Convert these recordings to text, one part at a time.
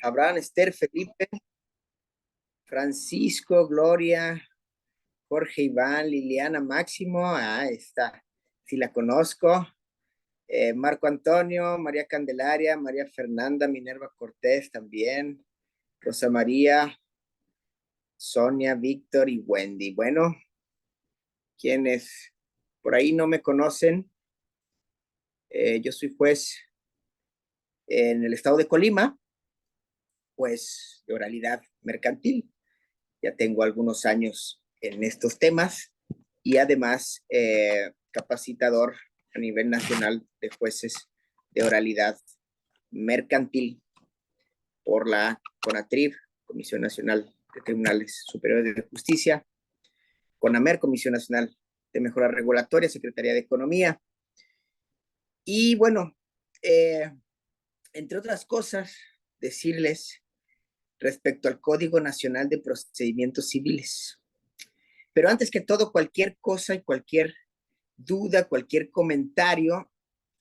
Abraham, Esther, Felipe, Francisco, Gloria, Jorge, Iván, Liliana, Máximo, está, sí la conozco. Marco Antonio, María Candelaria, María Fernanda, Minerva Cortés también, Rosa María, Sonia, Víctor y Wendy. Bueno, quienes por ahí no me conocen, yo soy juez en el estado de Colima, pues de oralidad mercantil. Ya tengo algunos años en estos temas y además capacitador a nivel nacional de jueces de oralidad mercantil por la CONATRIB, Comisión Nacional de Tribunales Superiores de Justicia, CONAMER, Comisión Nacional de Mejora Regulatoria, Secretaría de Economía. Y bueno, entre otras cosas, decirles respecto al Código Nacional de Procedimientos Civiles. Pero antes que todo, cualquier cosa y cualquier duda, cualquier comentario,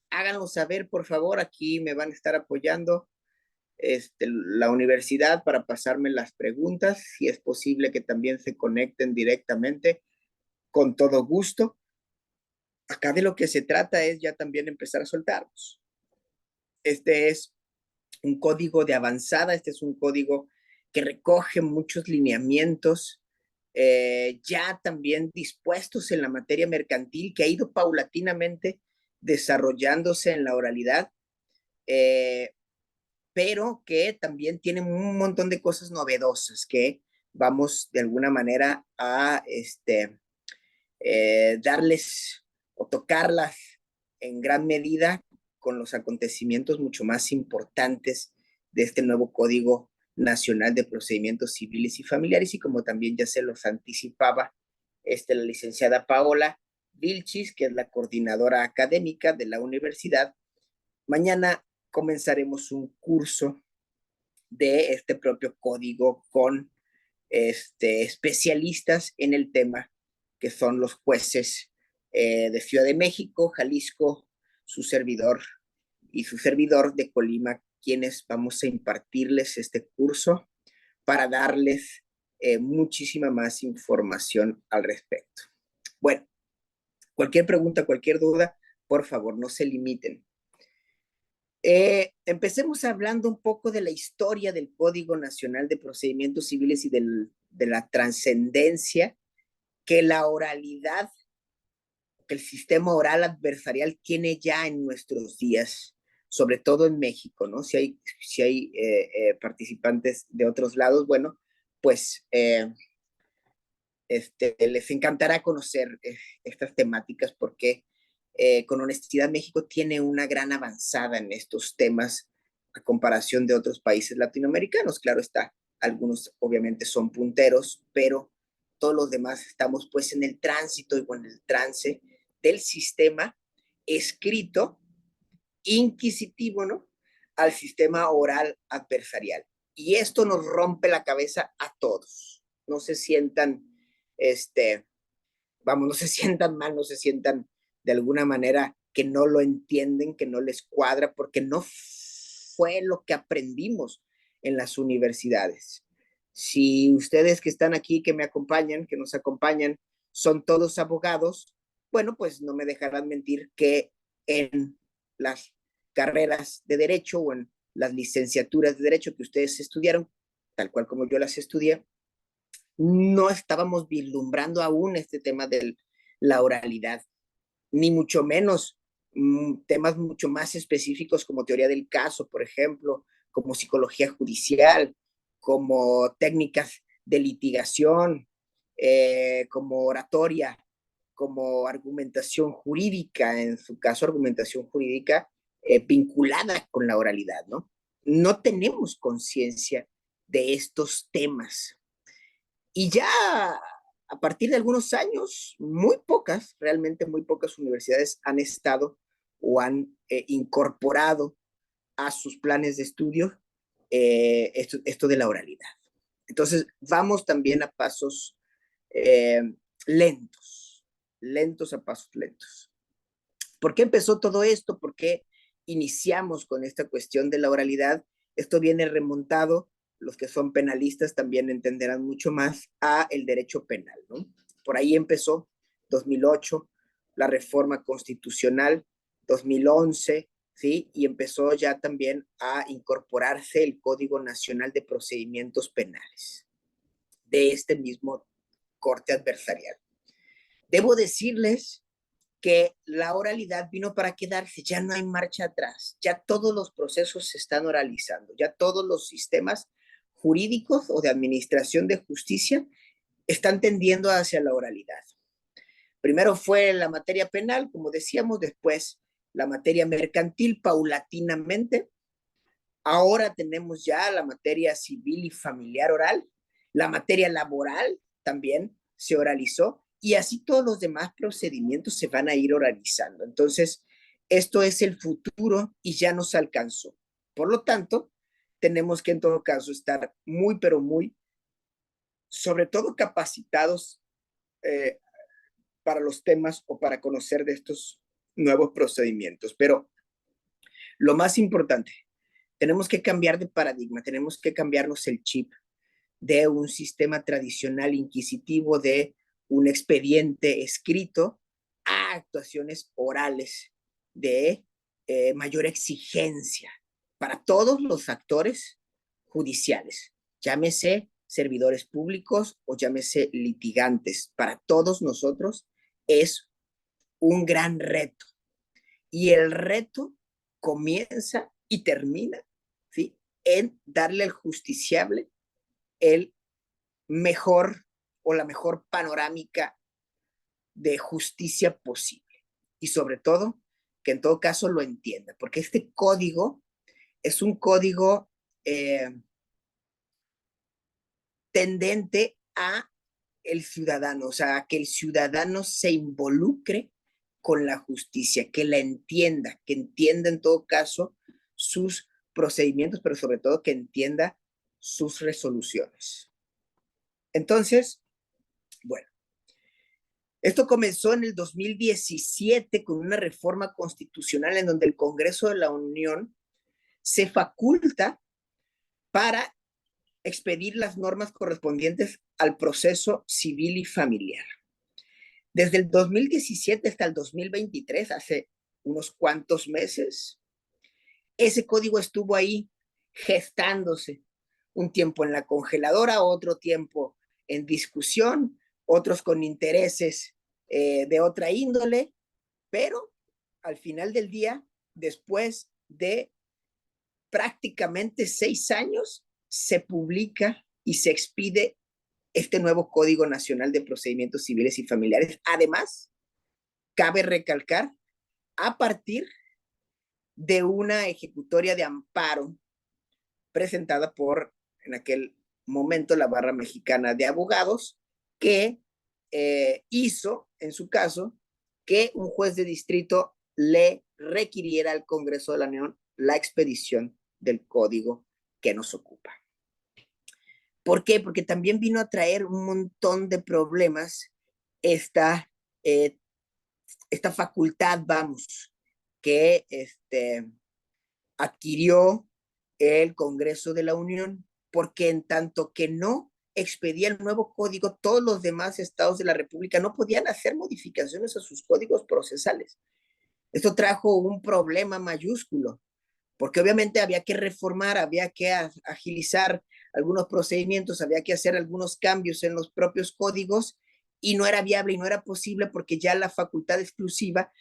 háganlo saber, por favor. Aquí me van a estar apoyando la universidad para pasarme las preguntas. Si es posible que también se conecten directamente, con todo gusto. Acá de lo que se trata es ya también empezar a soltarnos. Este es un código de avanzada, este es un código que recoge muchos lineamientos ya también dispuestos en la materia mercantil, que ha ido paulatinamente desarrollándose en la oralidad, pero que también tiene un montón de cosas novedosas que vamos de alguna manera a darles o tocarlas en gran medida con los acontecimientos mucho más importantes de este nuevo Código Nacional de Procedimientos Civiles y Familiares, y como también ya se los anticipaba la licenciada Paola Vilchis, que es la coordinadora académica de la universidad, mañana comenzaremos un curso de este propio código con especialistas en el tema, que son los jueces de Ciudad de México, Jalisco, su servidor y su servidor de Colima, quienes vamos a impartirles este curso para darles muchísima más información al respecto. Bueno, cualquier pregunta, cualquier duda, por favor, no se limiten. Empecemos hablando un poco de la historia del Código Nacional de Procedimientos Civiles y de la trascendencia que la oralidad, que el sistema oral adversarial tiene ya en nuestros días, sobre todo en México, ¿no? Si hay participantes de otros lados, bueno, pues les encantará conocer estas temáticas porque con honestidad México tiene una gran avanzada en estos temas a comparación de otros países latinoamericanos. Claro está, algunos obviamente son punteros, pero todos los demás estamos pues en el tránsito y en el trance del sistema escrito inquisitivo, ¿no? Al sistema oral adversarial. Y esto nos rompe la cabeza a todos. No se sientan, no se sientan mal, no se sientan de alguna manera que no lo entienden, que no les cuadra, porque no fue lo que aprendimos en las universidades. Si ustedes que están aquí, que me acompañan, que nos acompañan, son todos abogados, bueno, pues no me dejarán mentir que en las carreras de derecho o en las licenciaturas de derecho que ustedes estudiaron, tal cual como yo las estudié, no estábamos vislumbrando aún este tema de la oralidad, ni mucho menos temas mucho más específicos como teoría del caso, por ejemplo, como psicología judicial, como técnicas de litigación, como oratoria, como argumentación jurídica, en su caso argumentación jurídica vinculada con la oralidad, ¿no? No tenemos conciencia de estos temas. Y ya a partir de algunos años, muy pocas, realmente muy pocas universidades han estado o han incorporado a sus planes de estudio esto de la oralidad. Entonces, vamos también a pasos lentos a pasos lentos. ¿Por qué empezó todo esto? ¿Por qué iniciamos con esta cuestión de la oralidad? Esto viene remontado, los que son penalistas también entenderán mucho más, a el derecho penal, ¿no? Por ahí empezó 2008, la reforma constitucional, 2011, ¿sí? Y empezó ya también a incorporarse el Código Nacional de Procedimientos Penales de este mismo corte adversarial. Debo decirles que la oralidad vino para quedarse, ya no hay marcha atrás, ya todos los procesos se están oralizando, ya todos los sistemas jurídicos o de administración de justicia están tendiendo hacia la oralidad. Primero fue la materia penal, como decíamos, después la materia mercantil paulatinamente. Ahora tenemos ya la materia civil y familiar oral, la materia laboral también se oralizó y así todos los demás procedimientos se van a ir oralizando. Entonces, esto es el futuro y ya nos alcanzó. Por lo tanto, tenemos que en todo caso estar muy, pero muy, sobre todo capacitados para los temas o para conocer de estos nuevos procedimientos. Pero lo más importante, tenemos que cambiar de paradigma, tenemos que cambiarnos el chip de un sistema tradicional inquisitivo, de un expediente escrito, a actuaciones orales de mayor exigencia para todos los actores judiciales, llámese servidores públicos o llámese litigantes. Para todos nosotros es un gran reto. Y el reto comienza y termina, ¿sí?, en darle al justiciable el mejor o la mejor panorámica de justicia posible. Y sobre todo, que en todo caso lo entienda, porque este código es un código tendente a el ciudadano, o sea, que el ciudadano se involucre con la justicia, que la entienda, que entienda en todo caso sus procedimientos, pero sobre todo que entienda sus resoluciones. Entonces, bueno, esto comenzó en el 2017 con una reforma constitucional en donde el Congreso de la Unión se faculta para expedir las normas correspondientes al proceso civil y familiar. Desde el 2017 hasta el 2023, hace unos cuantos meses, ese código estuvo ahí gestándose, un tiempo en la congeladora, otro tiempo en discusión, otros con intereses de otra índole, pero al final del día, después de prácticamente 6 años, se publica y se expide este nuevo Código Nacional de Procedimientos Civiles y Familiares. Además, cabe recalcar, a partir de una ejecutoria de amparo presentada por, en aquel momento, la Barra Mexicana de Abogados, que hizo, en su caso, que un juez de distrito le requiriera al Congreso de la Unión la expedición del código que nos ocupa. ¿Por qué? Porque también vino a traer un montón de problemas esta, esta facultad, vamos, que adquirió el Congreso de la Unión, porque en tanto que no expedía el nuevo código, todos los demás estados de la República no podían hacer modificaciones a sus códigos procesales. Esto trajo un problema mayúsculo, porque obviamente había que reformar, había que agilizar algunos procedimientos, había que hacer algunos cambios en los propios códigos y no era viable y no era posible porque ya la facultad exclusiva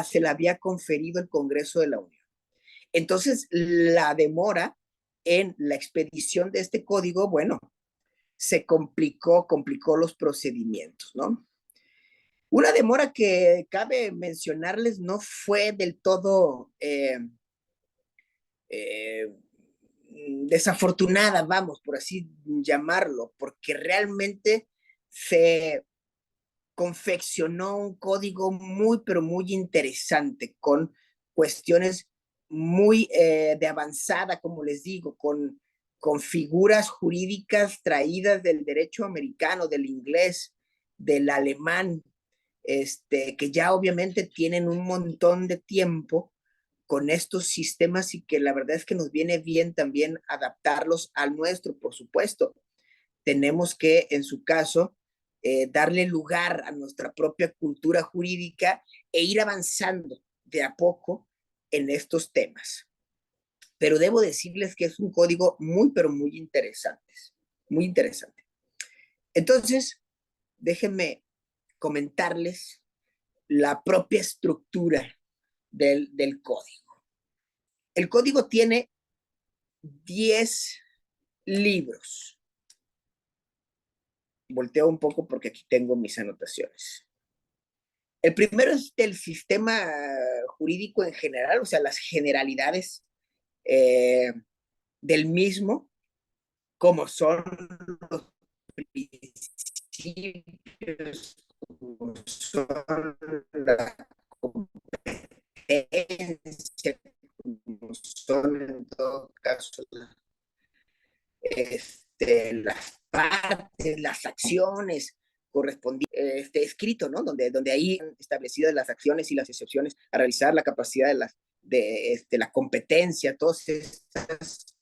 se la había conferido el Congreso de la Unión. Entonces, la demora en la expedición de este código, bueno, se complicó los procedimientos, ¿no? Una demora que cabe mencionarles no fue del todo desafortunada, vamos, por así llamarlo, porque realmente se confeccionó un código muy, pero muy interesante, con cuestiones muy de avanzada, como les digo, con figuras jurídicas traídas del derecho americano, del inglés, del alemán, que ya obviamente tienen un montón de tiempo con estos sistemas y que la verdad es que nos viene bien también adaptarlos al nuestro, por supuesto. Tenemos que, en su caso, darle lugar a nuestra propia cultura jurídica e ir avanzando de a poco en estos temas. Pero debo decirles que es un código muy, pero muy interesante. Muy interesante. Entonces, déjenme comentarles la propia estructura del código. El código tiene 10 libros. Volteo un poco porque aquí tengo mis anotaciones. El primero es del sistema jurídico en general, o sea, las generalidades del mismo, como son los principios, como son la competencia, como son en todo caso las partes, las acciones correspondientes, escrito, ¿no? Donde ahí están establecidas las acciones y las excepciones a realizar, la capacidad de la competencia, todos estos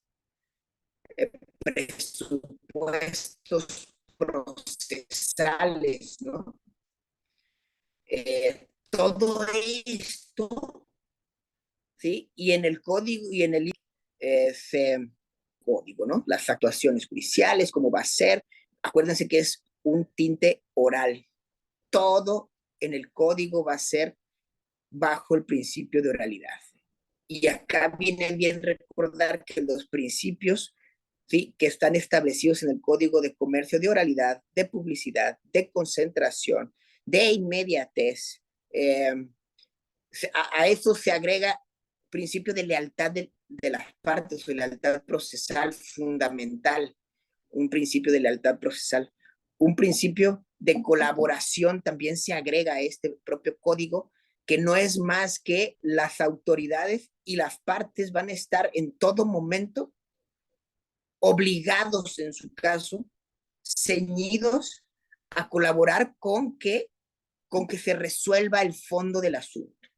presupuestos procesales, ¿no? Todo esto, ¿sí? Y en el código y en el código, ¿no? Las actuaciones judiciales, cómo va a ser. Acuérdense que es un tinte oral. Todo en el código va a ser bajo el principio de oralidad. Y acá viene bien recordar que los principios, ¿sí?, que están establecidos en el Código de Comercio, de oralidad, de publicidad, de concentración, de inmediatez, a eso se agrega principio de lealtad de las partes, o lealtad procesal fundamental, un principio de lealtad procesal, un principio de colaboración también se agrega a este propio código, que no es más que las autoridades y las partes van a estar en todo momento obligados, en su caso, ceñidos a colaborar con que se resuelva el fondo del asunto.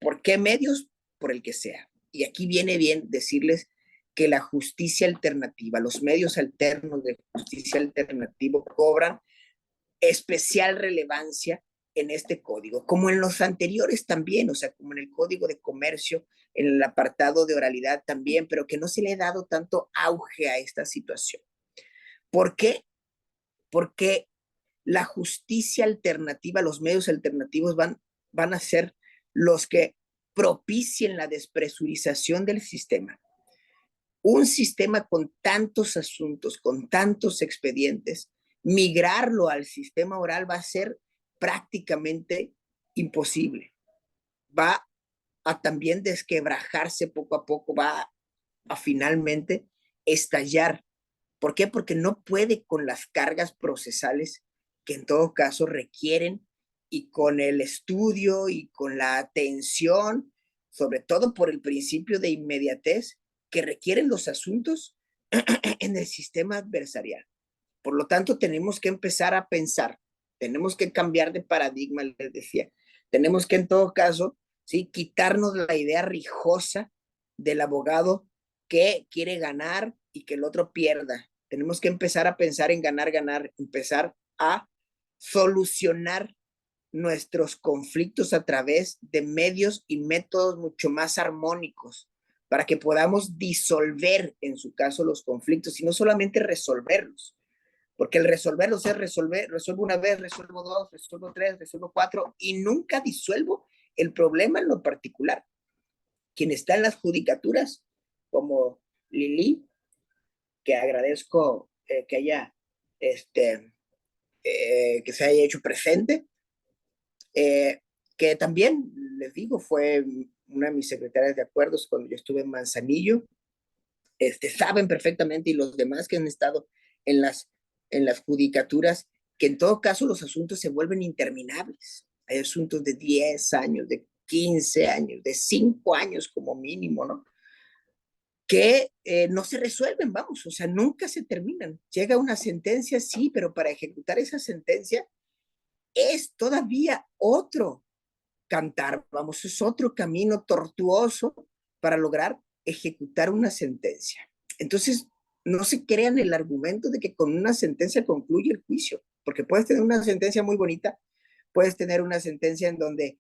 ¿Por qué medios? Por el que sea. Y aquí viene bien decirles que la justicia alternativa, los medios alternos de justicia alternativo cobran especial relevancia en este código, como en los anteriores también, o sea, como en el Código de Comercio, en el apartado de oralidad también, pero que no se le ha dado tanto auge a esta situación. ¿Por qué? Porque la justicia alternativa, los medios alternativos van a ser los que propicien la despresurización del sistema. Un sistema con tantos asuntos, con tantos expedientes, migrarlo al sistema oral va a ser prácticamente imposible. Va a también desquebrajarse poco a poco, va a finalmente estallar. ¿Por qué? Porque no puede con las cargas procesales que en todo caso requieren, y con el estudio y con la atención, sobre todo por el principio de inmediatez que requieren los asuntos en el sistema adversarial. Por lo tanto, tenemos que empezar a pensar, tenemos que cambiar de paradigma, les decía. Tenemos que, en todo caso, ¿sí?, quitarnos la idea rijosa del abogado que quiere ganar y que el otro pierda. Tenemos que empezar a pensar en ganar, ganar, empezar a solucionar nuestros conflictos a través de medios y métodos mucho más armónicos para que podamos disolver, en su caso, los conflictos y no solamente resolverlos, porque el resolverlos es resuelvo una vez, resuelvo dos, resuelvo tres, resuelvo cuatro y nunca disuelvo el problema en lo particular. Quien está en las judicaturas, como Lili, que agradezco que haya que se haya hecho presente, que también, les digo, fue una de mis secretarias de acuerdos cuando yo estuve en Manzanillo. Saben perfectamente, y los demás que han estado en las judicaturas, que en todo caso los asuntos se vuelven interminables. Hay asuntos de 10 años, de 15 años, de 5 años como mínimo, ¿no? Que no se resuelven, vamos, o sea, nunca se terminan. Llega una sentencia, sí, pero para ejecutar esa sentencia es todavía otro cantar, vamos, es otro camino tortuoso para lograr ejecutar una sentencia. Entonces, no se crean el argumento de que con una sentencia concluye el juicio, porque puedes tener una sentencia muy bonita, puedes tener una sentencia en donde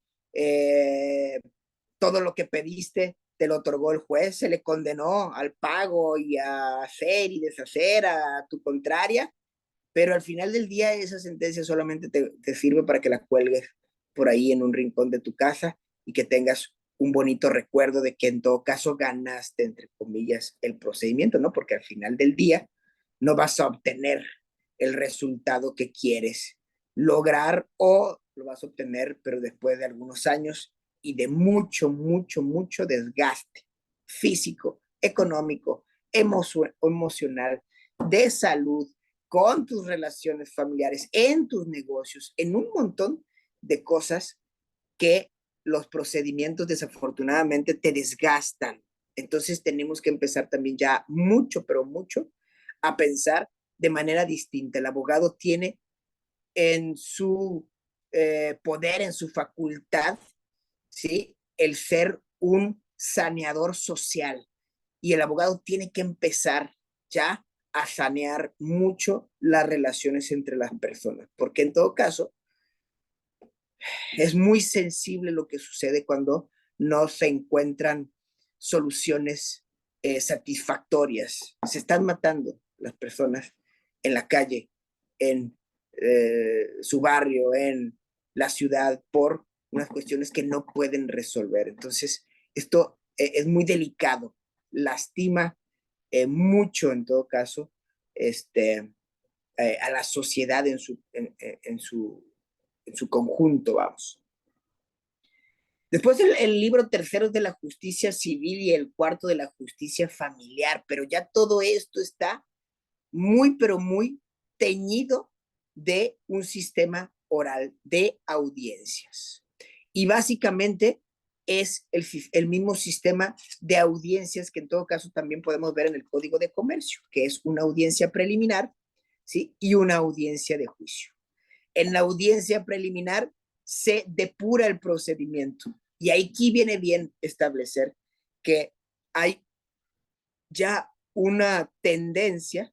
todo lo que pediste te lo otorgó el juez, se le condenó al pago y a hacer y deshacer a tu contraria, pero al final del día esa sentencia solamente te sirve para que la cuelgues por ahí en un rincón de tu casa y que tengas un bonito recuerdo de que en todo caso ganaste, entre comillas, el procedimiento, ¿no? Porque al final del día no vas a obtener el resultado que quieres lograr o lo vas a obtener, pero después de algunos años y de mucho, mucho, mucho desgaste físico, económico, emocional, de salud, con tus relaciones familiares, en tus negocios, en un montón de cosas que los procedimientos desafortunadamente te desgastan. Entonces tenemos que empezar también ya mucho, pero mucho, a pensar de manera distinta. El abogado tiene en su poder, en su facultad, ¿sí? El ser un saneador social. Y el abogado tiene que empezar ya a sanear mucho las relaciones entre las personas, porque en todo caso es muy sensible lo que sucede cuando no se encuentran soluciones satisfactorias. Se están matando las personas en la calle, en su barrio, en la ciudad, por unas cuestiones que no pueden resolver. Entonces, esto es muy delicado, lastima mucho en todo caso a la sociedad en su conjunto, vamos. Después el libro tercero es de la justicia civil y el cuarto de la justicia familiar, pero ya todo esto está muy, pero muy teñido de un sistema oral de audiencias. Y básicamente es el mismo sistema de audiencias que en todo caso también podemos ver en el Código de Comercio, que es una audiencia preliminar, ¿sí? Y una audiencia de juicio. En la audiencia preliminar se depura el procedimiento. Y aquí viene bien establecer que hay ya una tendencia,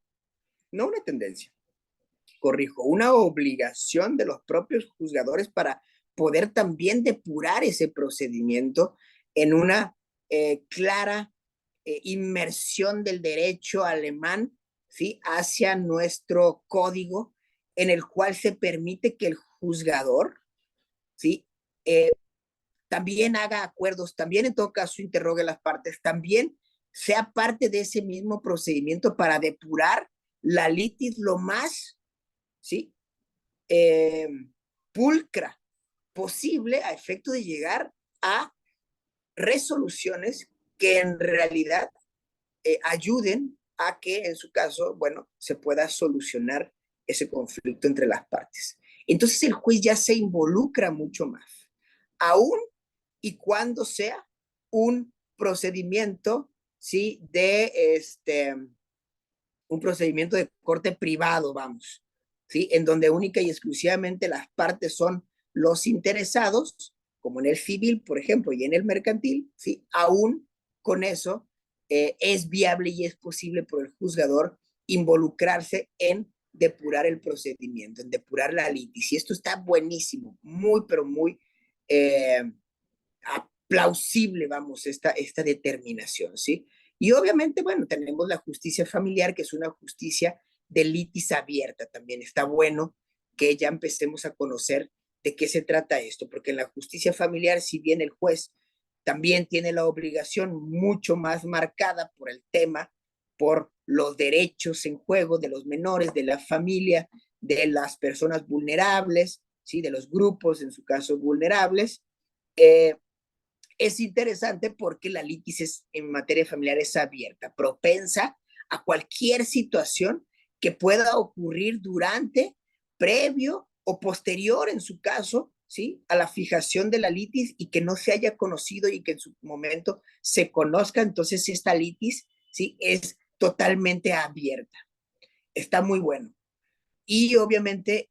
no una tendencia, corrijo, una obligación de los propios juzgadores para poder también depurar ese procedimiento en una clara inmersión del derecho alemán, ¿sí? Hacia nuestro código, en el cual se permite que el juzgador, ¿sí? También haga acuerdos, también en todo caso interrogue a las partes, también sea parte de ese mismo procedimiento para depurar la litis lo más, ¿sí? Eh, pulcra posible a efecto de llegar a resoluciones que en realidad ayuden a que en su caso, bueno, se pueda solucionar ese conflicto entre las partes. Entonces el juez ya se involucra mucho más, aún y cuando sea un procedimiento, ¿sí? Un procedimiento de corte privado, vamos, ¿sí? En donde única y exclusivamente las partes son los interesados, como en el civil, por ejemplo, y en el mercantil, ¿sí? Aún con eso es viable y es posible por el juzgador involucrarse en depurar el procedimiento, en depurar la litis. Y esto está buenísimo, muy, pero muy plausible, vamos, esta determinación, ¿sí? Y obviamente, bueno, tenemos la justicia familiar, que es una justicia de litis abierta. También está bueno que ya empecemos a conocer de qué se trata esto, porque en la justicia familiar, si bien el juez también tiene la obligación mucho más marcada por el tema, por los derechos en juego de los menores, de la familia, de las personas vulnerables, ¿sí? De los grupos, en su caso, vulnerables, eh, es interesante porque la litis en materia familiar es abierta, propensa a cualquier situación que pueda ocurrir durante, previo o posterior, en su caso, ¿sí? A la fijación de la litis y que no se haya conocido y que en su momento se conozca. Entonces, esta litis, ¿sí? Es totalmente abierta. Está muy bueno. Y obviamente,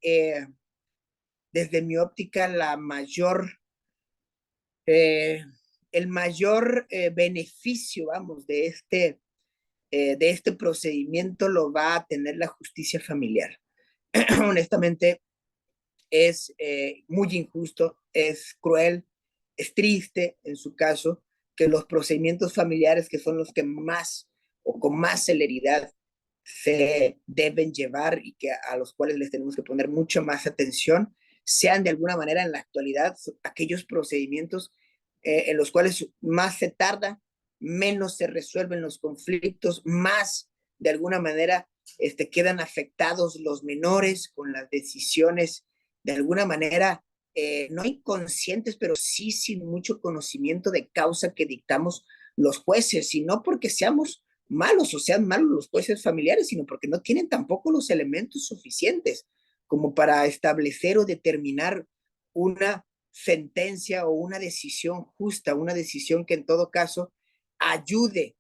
desde mi óptica, la mayor el mayor beneficio, vamos, de este procedimiento lo va a tener la justicia familiar. Honestamente, es muy injusto, es cruel, es triste en su caso que los procedimientos familiares, que son los que más o con más celeridad se deben llevar y que a los cuales les tenemos que poner mucha más atención, sean de alguna manera en la actualidad aquellos procedimientos en los cuales más se tarda, menos se resuelven los conflictos, más de alguna manera quedan afectados los menores con las decisiones de alguna manera no inconscientes, pero sí sin mucho conocimiento de causa que dictamos los jueces, y no porque seamos malos o sean malos los jueces familiares, sino porque no tienen tampoco los elementos suficientes como para establecer o determinar una sentencia o una decisión justa, una decisión que en todo caso ayude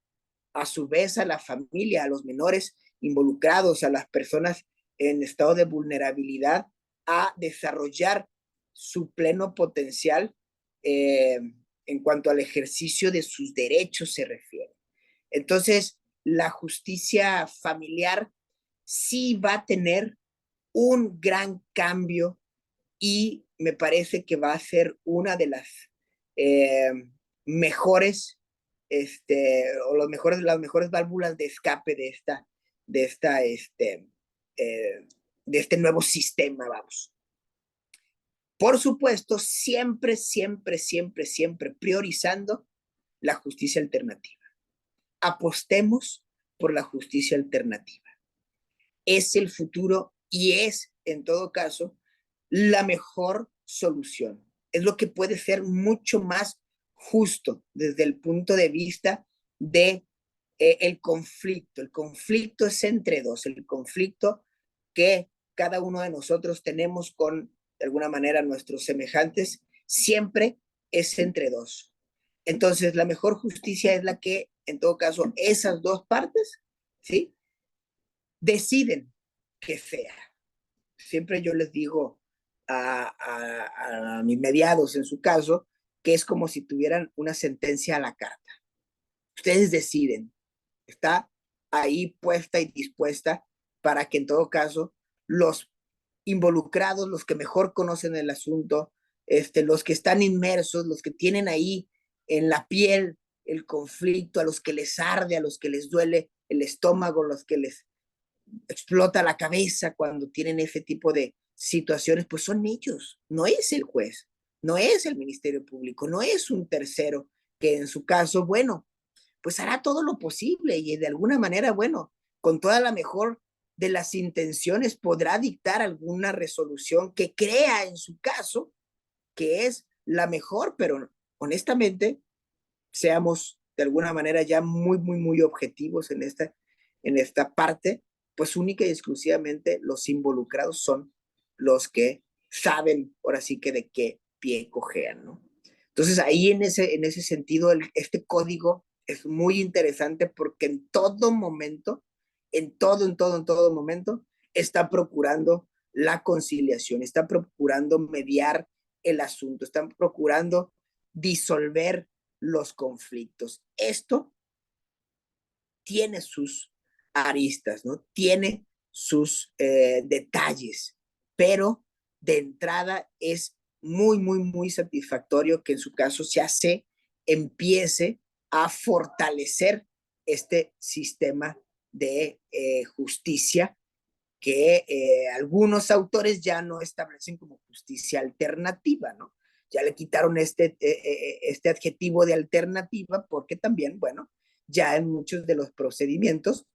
a su vez a la familia, a los menores involucrados, a las personas en estado de vulnerabilidad, a desarrollar su pleno potencial en cuanto al ejercicio de sus derechos se refiere. Entonces, la justicia familiar sí va a tener un gran cambio y me parece que va a ser una de las eh, mejores, o las mejores válvulas de escape de esta, de este nuevo sistema, vamos. Por supuesto, siempre, siempre, siempre, siempre priorizando la justicia alternativa. Apostemos por la justicia alternativa. Es el futuro y es, en todo caso, la mejor solución. Es lo que puede ser mucho más justo desde el punto de vista de el conflicto. El conflicto es entre dos, el conflicto que cada uno de nosotros tenemos con, de alguna manera, nuestros semejantes, siempre es entre dos. Entonces, la mejor justicia es la que, en todo caso, esas dos partes, ¿sí?, deciden que sea. Siempre yo les digo a mis mediados, en su caso, que es como si tuvieran una sentencia a la carta. Ustedes deciden, está ahí puesta y dispuesta para que en todo caso los involucrados, los que mejor conocen el asunto, los que están inmersos, los que tienen ahí en la piel el conflicto, a los que les arde, a los que les duele el estómago, a los que les explota la cabeza cuando tienen ese tipo de situaciones, pues son ellos, no es el juez, no es el Ministerio Público, no es un tercero que en su caso, bueno, pues hará todo lo posible y de alguna manera, bueno, con toda la mejor de las intenciones podrá dictar alguna resolución que crea en su caso que es la mejor, pero honestamente, seamos de alguna manera ya muy, muy, muy objetivos en esta parte, pues única y exclusivamente los involucrados son los que saben ahora sí que de qué pie cojean, ¿no? Entonces ahí en ese sentido, este código es muy interesante porque en todo momento, en todo momento, está procurando la conciliación, está procurando mediar el asunto, están procurando disolver los conflictos. Esto tiene sus aristas, ¿no? Tiene sus detalles, pero de entrada es muy, muy, muy satisfactorio que en su caso ya se empiece a fortalecer este sistema de justicia que algunos autores ya no establecen como justicia alternativa, ¿no? Ya le quitaron este adjetivo de alternativa porque también, bueno, ya en muchos de los procedimientos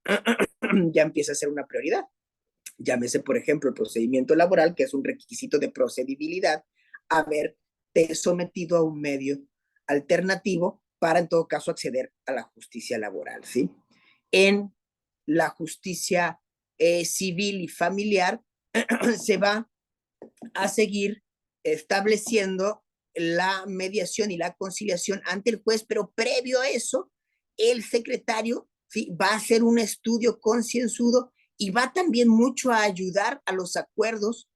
ya empieza a ser una prioridad. Llámese, por ejemplo, el procedimiento laboral, que es un requisito de procedibilidad, haberte sometido a un medio alternativo para, en todo caso, acceder a la justicia laboral, ¿sí? En la justicia civil y familiar se va a seguir estableciendo la mediación y la conciliación ante el juez, pero previo a eso, el secretario, ¿sí?, va a hacer un estudio concienzudo y va también mucho a ayudar a los acuerdos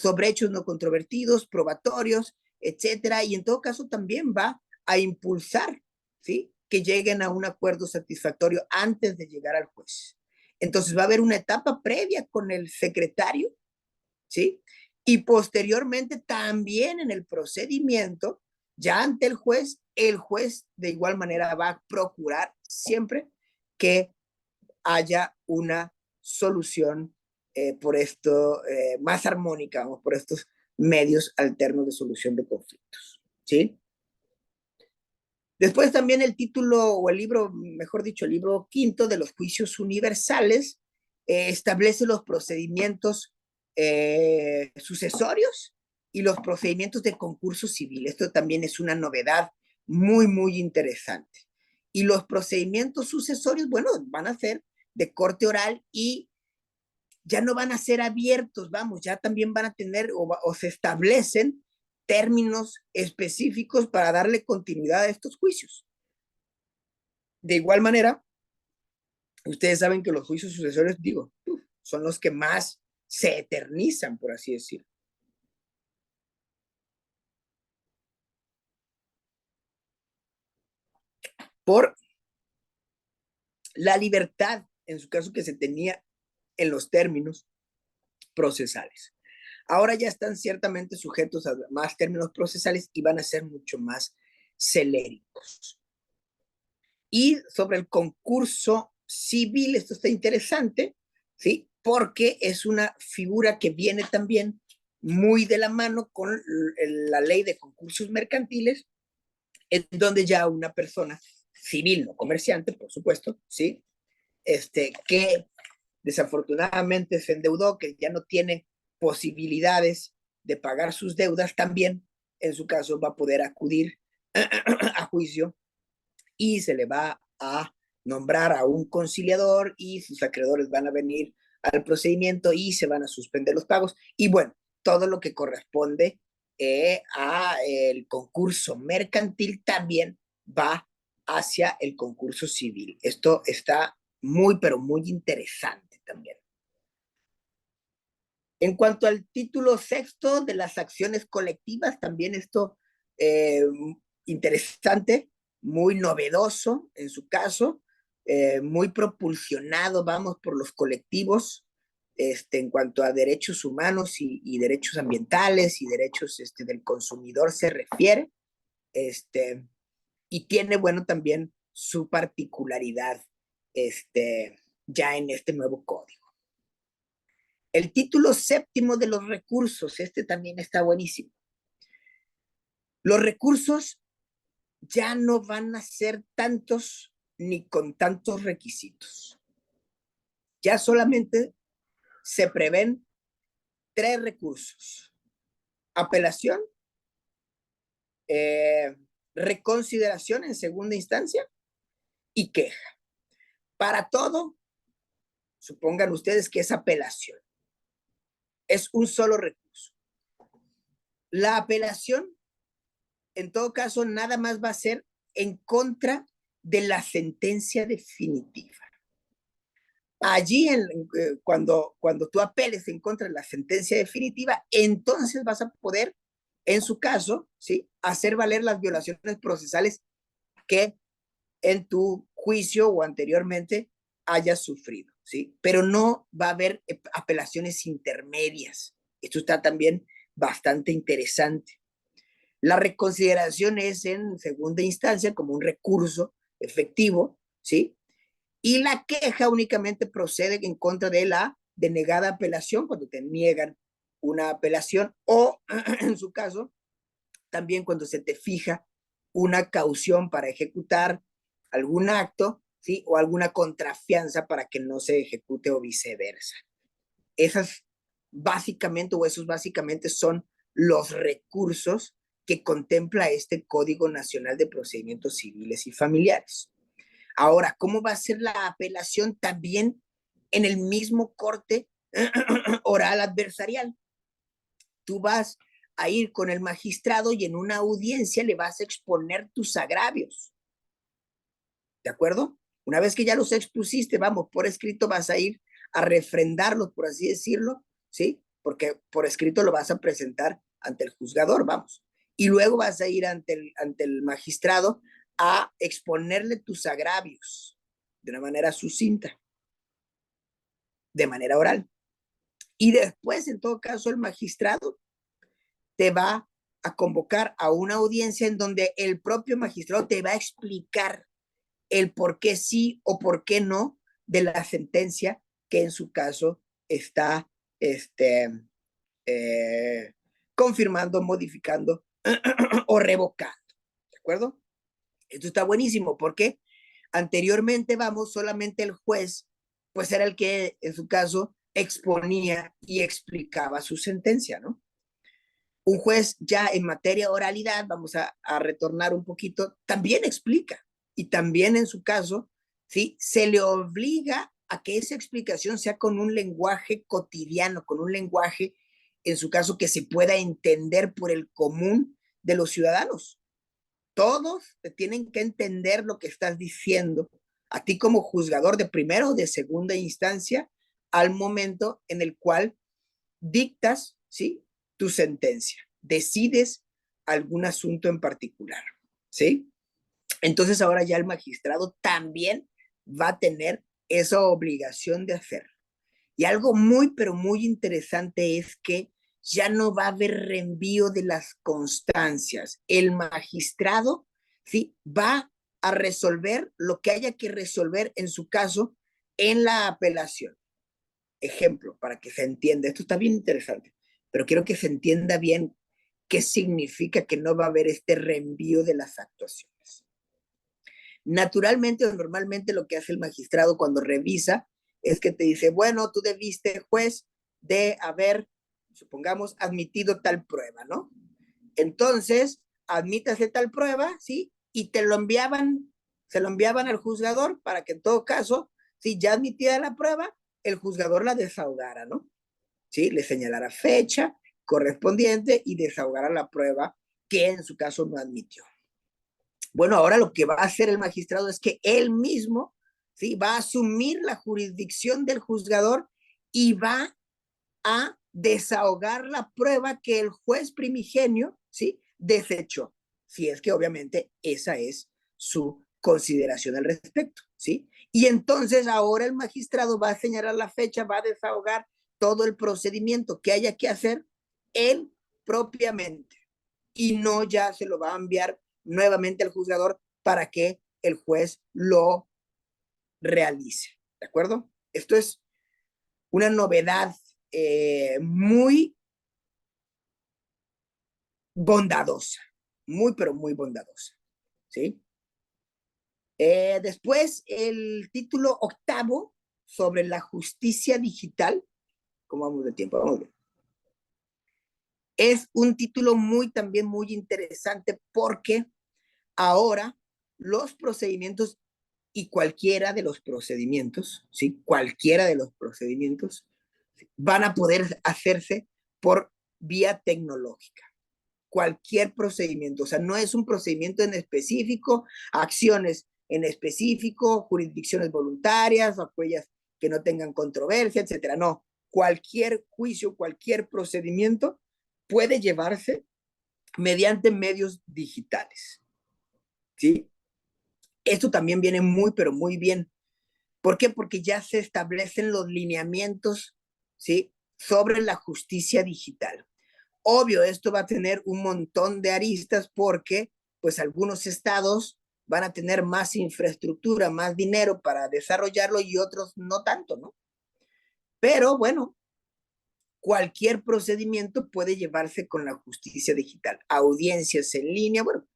sobre hechos no controvertidos, probatorios, etcétera, y en todo caso también va a impulsar, ¿sí? Que lleguen a un acuerdo satisfactorio antes de llegar al juez. Entonces va a haber una etapa previa con el secretario, ¿sí? Y posteriormente también en el procedimiento, ya ante el juez de igual manera va a procurar siempre que haya una solución por esto más armónica, vamos, por estos medios alternos de solución de conflictos, ¿sí? Después también el título o el libro, mejor dicho, el libro quinto de los juicios universales establece los procedimientos sucesorios y los procedimientos de concurso civil. Esto también es una novedad muy, muy interesante. Y los procedimientos sucesorios, bueno, van a ser de corte oral y ya no van a ser abiertos, vamos, ya también van a tener o se establecen términos específicos para darle continuidad a estos juicios. De igual manera, ustedes saben que los juicios sucesorios, digo, son los que más se eternizan, por así decirlo. Por la libertad, en su caso, que se tenía en los términos procesales. Ahora ya están ciertamente sujetos a más términos procesales y van a ser mucho más celéricos. Y sobre el concurso civil, esto está interesante, ¿sí? Porque es una figura que viene también muy de la mano con la ley de concursos mercantiles, en donde ya una persona civil, no comerciante, por supuesto, ¿sí? Que desafortunadamente se endeudó, que ya no tiene posibilidades de pagar sus deudas, también en su caso va a poder acudir a juicio y se le va a nombrar a un conciliador y sus acreedores van a venir al procedimiento y se van a suspender los pagos. Y bueno, todo lo que corresponde a el concurso mercantil también va hacia el concurso civil. Esto está muy, pero muy interesante también. En cuanto al título sexto de las acciones colectivas, también esto eh, interesante, muy novedoso en su caso, muy propulsionado, vamos, por los colectivos en cuanto a derechos humanos y derechos ambientales y derechos del consumidor se refiere, y tiene, bueno, también su particularidad ya en este nuevo código. El título séptimo de los recursos, este también está buenísimo. Los recursos ya no van a ser tantos ni con tantos requisitos. Ya solamente se prevén 3 recursos: apelación, reconsideración en segunda instancia y queja. Para todo, supongan ustedes que es apelación. Es un solo recurso. La apelación, en todo caso, nada más va a ser en contra de la sentencia definitiva. Allí, cuando tú apeles en contra de la sentencia definitiva, entonces vas a poder, en su caso, ¿sí?, hacer valer las violaciones procesales que en tu juicio o anteriormente hayas sufrido, ¿sí? Pero no va a haber apelaciones intermedias. Esto está también bastante interesante. La reconsideración es en segunda instancia como un recurso efectivo, ¿sí? Y la queja únicamente procede en contra de la denegada apelación, cuando te niegan una apelación, o en su caso, también cuando se te fija una caución para ejecutar algún acto, ¿sí?, o alguna contrafianza para que no se ejecute o viceversa. Esas básicamente, o esos básicamente son los recursos que contempla este Código Nacional de Procedimientos Civiles y Familiares. Ahora, ¿cómo va a ser la apelación también en el mismo corte oral adversarial? Tú vas a ir con el magistrado y en una audiencia le vas a exponer tus agravios. ¿De acuerdo? Una vez que ya los expusiste, vamos, por escrito vas a ir a refrendarlos, por así decirlo, ¿sí? Porque por escrito lo vas a presentar ante el juzgador, vamos. y luego vas a ir ante el magistrado a exponerle tus agravios de una manera sucinta, de manera oral. Y después, en todo caso, el magistrado te va a convocar a una audiencia en donde el propio magistrado te va a explicar el por qué sí o por qué no de la sentencia que en su caso está eh, confirmando, modificando o revocando. ¿De acuerdo? Esto está buenísimo porque anteriormente, vamos, solamente el juez, pues era el que en su caso exponía y explicaba su sentencia, ¿no? Un juez ya en materia de oralidad, vamos a retornar un poquito, también explica y también en su caso, ¿sí? Se le obliga a que esa explicación sea con un lenguaje cotidiano, con un lenguaje, en su caso, que se pueda entender por el común de los ciudadanos. Todos te tienen que entender lo que estás diciendo, a ti como juzgador de primera o de segunda instancia, al momento en el cual dictas, ¿sí? Tu sentencia, decides algún asunto en particular, ¿sí? Entonces ahora ya el magistrado también va a tener esa obligación de hacerlo. Y algo muy, pero muy interesante es que ya no va a haber reenvío de las constancias. El magistrado, ¿sí? Va a resolver lo que haya que resolver en su caso en la apelación. Ejemplo, para que se entienda, esto está bien interesante, pero quiero que se entienda bien qué significa que no va a haber este reenvío de las actuaciones. Naturalmente o normalmente lo que hace el magistrado cuando revisa es que te dice, bueno, tú debiste, juez, de haber, supongamos, admitido tal prueba, ¿no? Entonces, admítase tal prueba, ¿sí? Y te lo enviaban, se lo enviaban al juzgador para que en todo caso, si ya admitida la prueba, el juzgador la desahogara, ¿no? ¿Sí? Le señalara fecha correspondiente y desahogara la prueba que en su caso no admitió. Bueno, ahora lo que va a hacer el magistrado es que él mismo, ¿sí? Va a asumir la jurisdicción del juzgador y va a desahogar la prueba que el juez primigenio, ¿sí? Desechó, si es que obviamente esa es su consideración al respecto, ¿sí? Y entonces ahora el magistrado va a señalar la fecha, va a desahogar todo el procedimiento que haya que hacer él propiamente y no ya se lo va a enviar nuevamente al juzgador para que el juez lo realice, ¿de acuerdo? Esto es una novedad muy bondadosa, muy, pero muy bondadosa, ¿sí? Después, el título octavo sobre la justicia digital, ¿cómo vamos de tiempo? Vamos bien. Es un título muy, también muy interesante porque ahora los procedimientos y cualquiera de los procedimientos, ¿sí? Cualquiera de los procedimientos van a poder hacerse por vía tecnológica. Cualquier procedimiento, o sea, no es un procedimiento en específico, acciones en específico, jurisdicciones voluntarias, aquellas que no tengan controversia, etcétera. No, cualquier juicio, cualquier procedimiento puede llevarse mediante medios digitales, ¿sí? Esto también viene muy, pero muy bien. ¿Por qué? Porque ya se establecen los lineamientos, ¿sí? Sobre la justicia digital. Obvio, esto va a tener un montón de aristas porque pues algunos estados van a tener más infraestructura, más dinero para desarrollarlo y otros no tanto, ¿no? Pero bueno, cualquier procedimiento puede llevarse con la justicia digital. Audiencias en línea, bueno,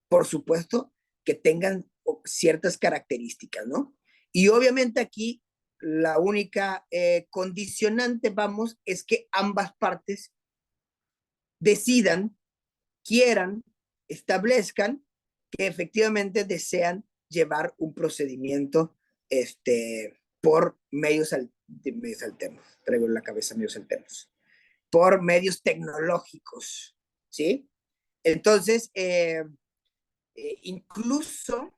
por supuesto que tengan ciertas características, ¿no? Y obviamente aquí la única condicionante, vamos, es que ambas partes decidan, quieran, establezcan que efectivamente desean llevar un procedimiento por medios alternos, traigo en la cabeza medios alternos, por medios tecnológicos, ¿sí? Entonces, incluso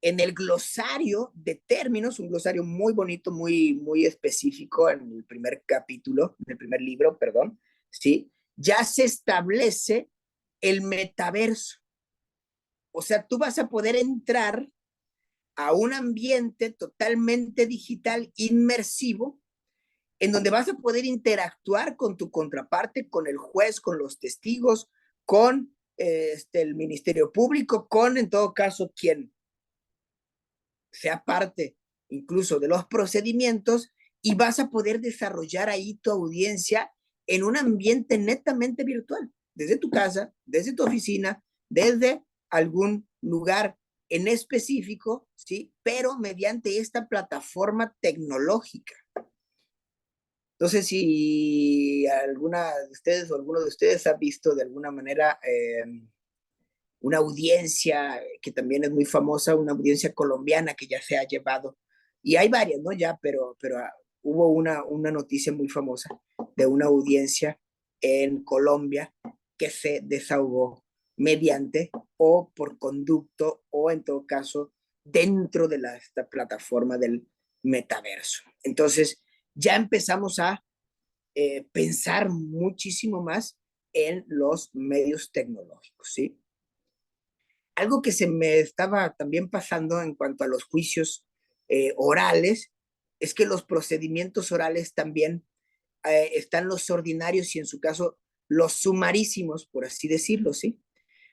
en el glosario de términos, un glosario muy bonito, muy, muy específico en el primer capítulo, en el primer libro, perdón, ¿sí? Ya se establece el metaverso. O sea, tú vas a poder entrar a un ambiente totalmente digital, inmersivo, en donde vas a poder interactuar con tu contraparte, con el juez, con los testigos, con el Ministerio Público, con, en todo caso, quien sea parte incluso de los procedimientos, y vas a poder desarrollar ahí tu audiencia en un ambiente netamente virtual, desde tu casa, desde tu oficina, desde algún lugar en específico, ¿sí? Pero mediante esta plataforma tecnológica. Entonces, si alguna de ustedes o alguno de ustedes ha visto de alguna manera una audiencia que también es muy famosa, una audiencia colombiana que ya se ha llevado, y hay varias, ¿no? Ya, pero hubo una noticia muy famosa de una audiencia en Colombia que se desahogó mediante o por conducto o en todo caso dentro de esta plataforma del metaverso. Entonces, ya empezamos a pensar muchísimo más en los medios tecnológicos, ¿sí? Algo que se me estaba también pasando en cuanto a los juicios orales es que los procedimientos orales también están los ordinarios y en su caso los sumarísimos, por así decirlo, ¿sí?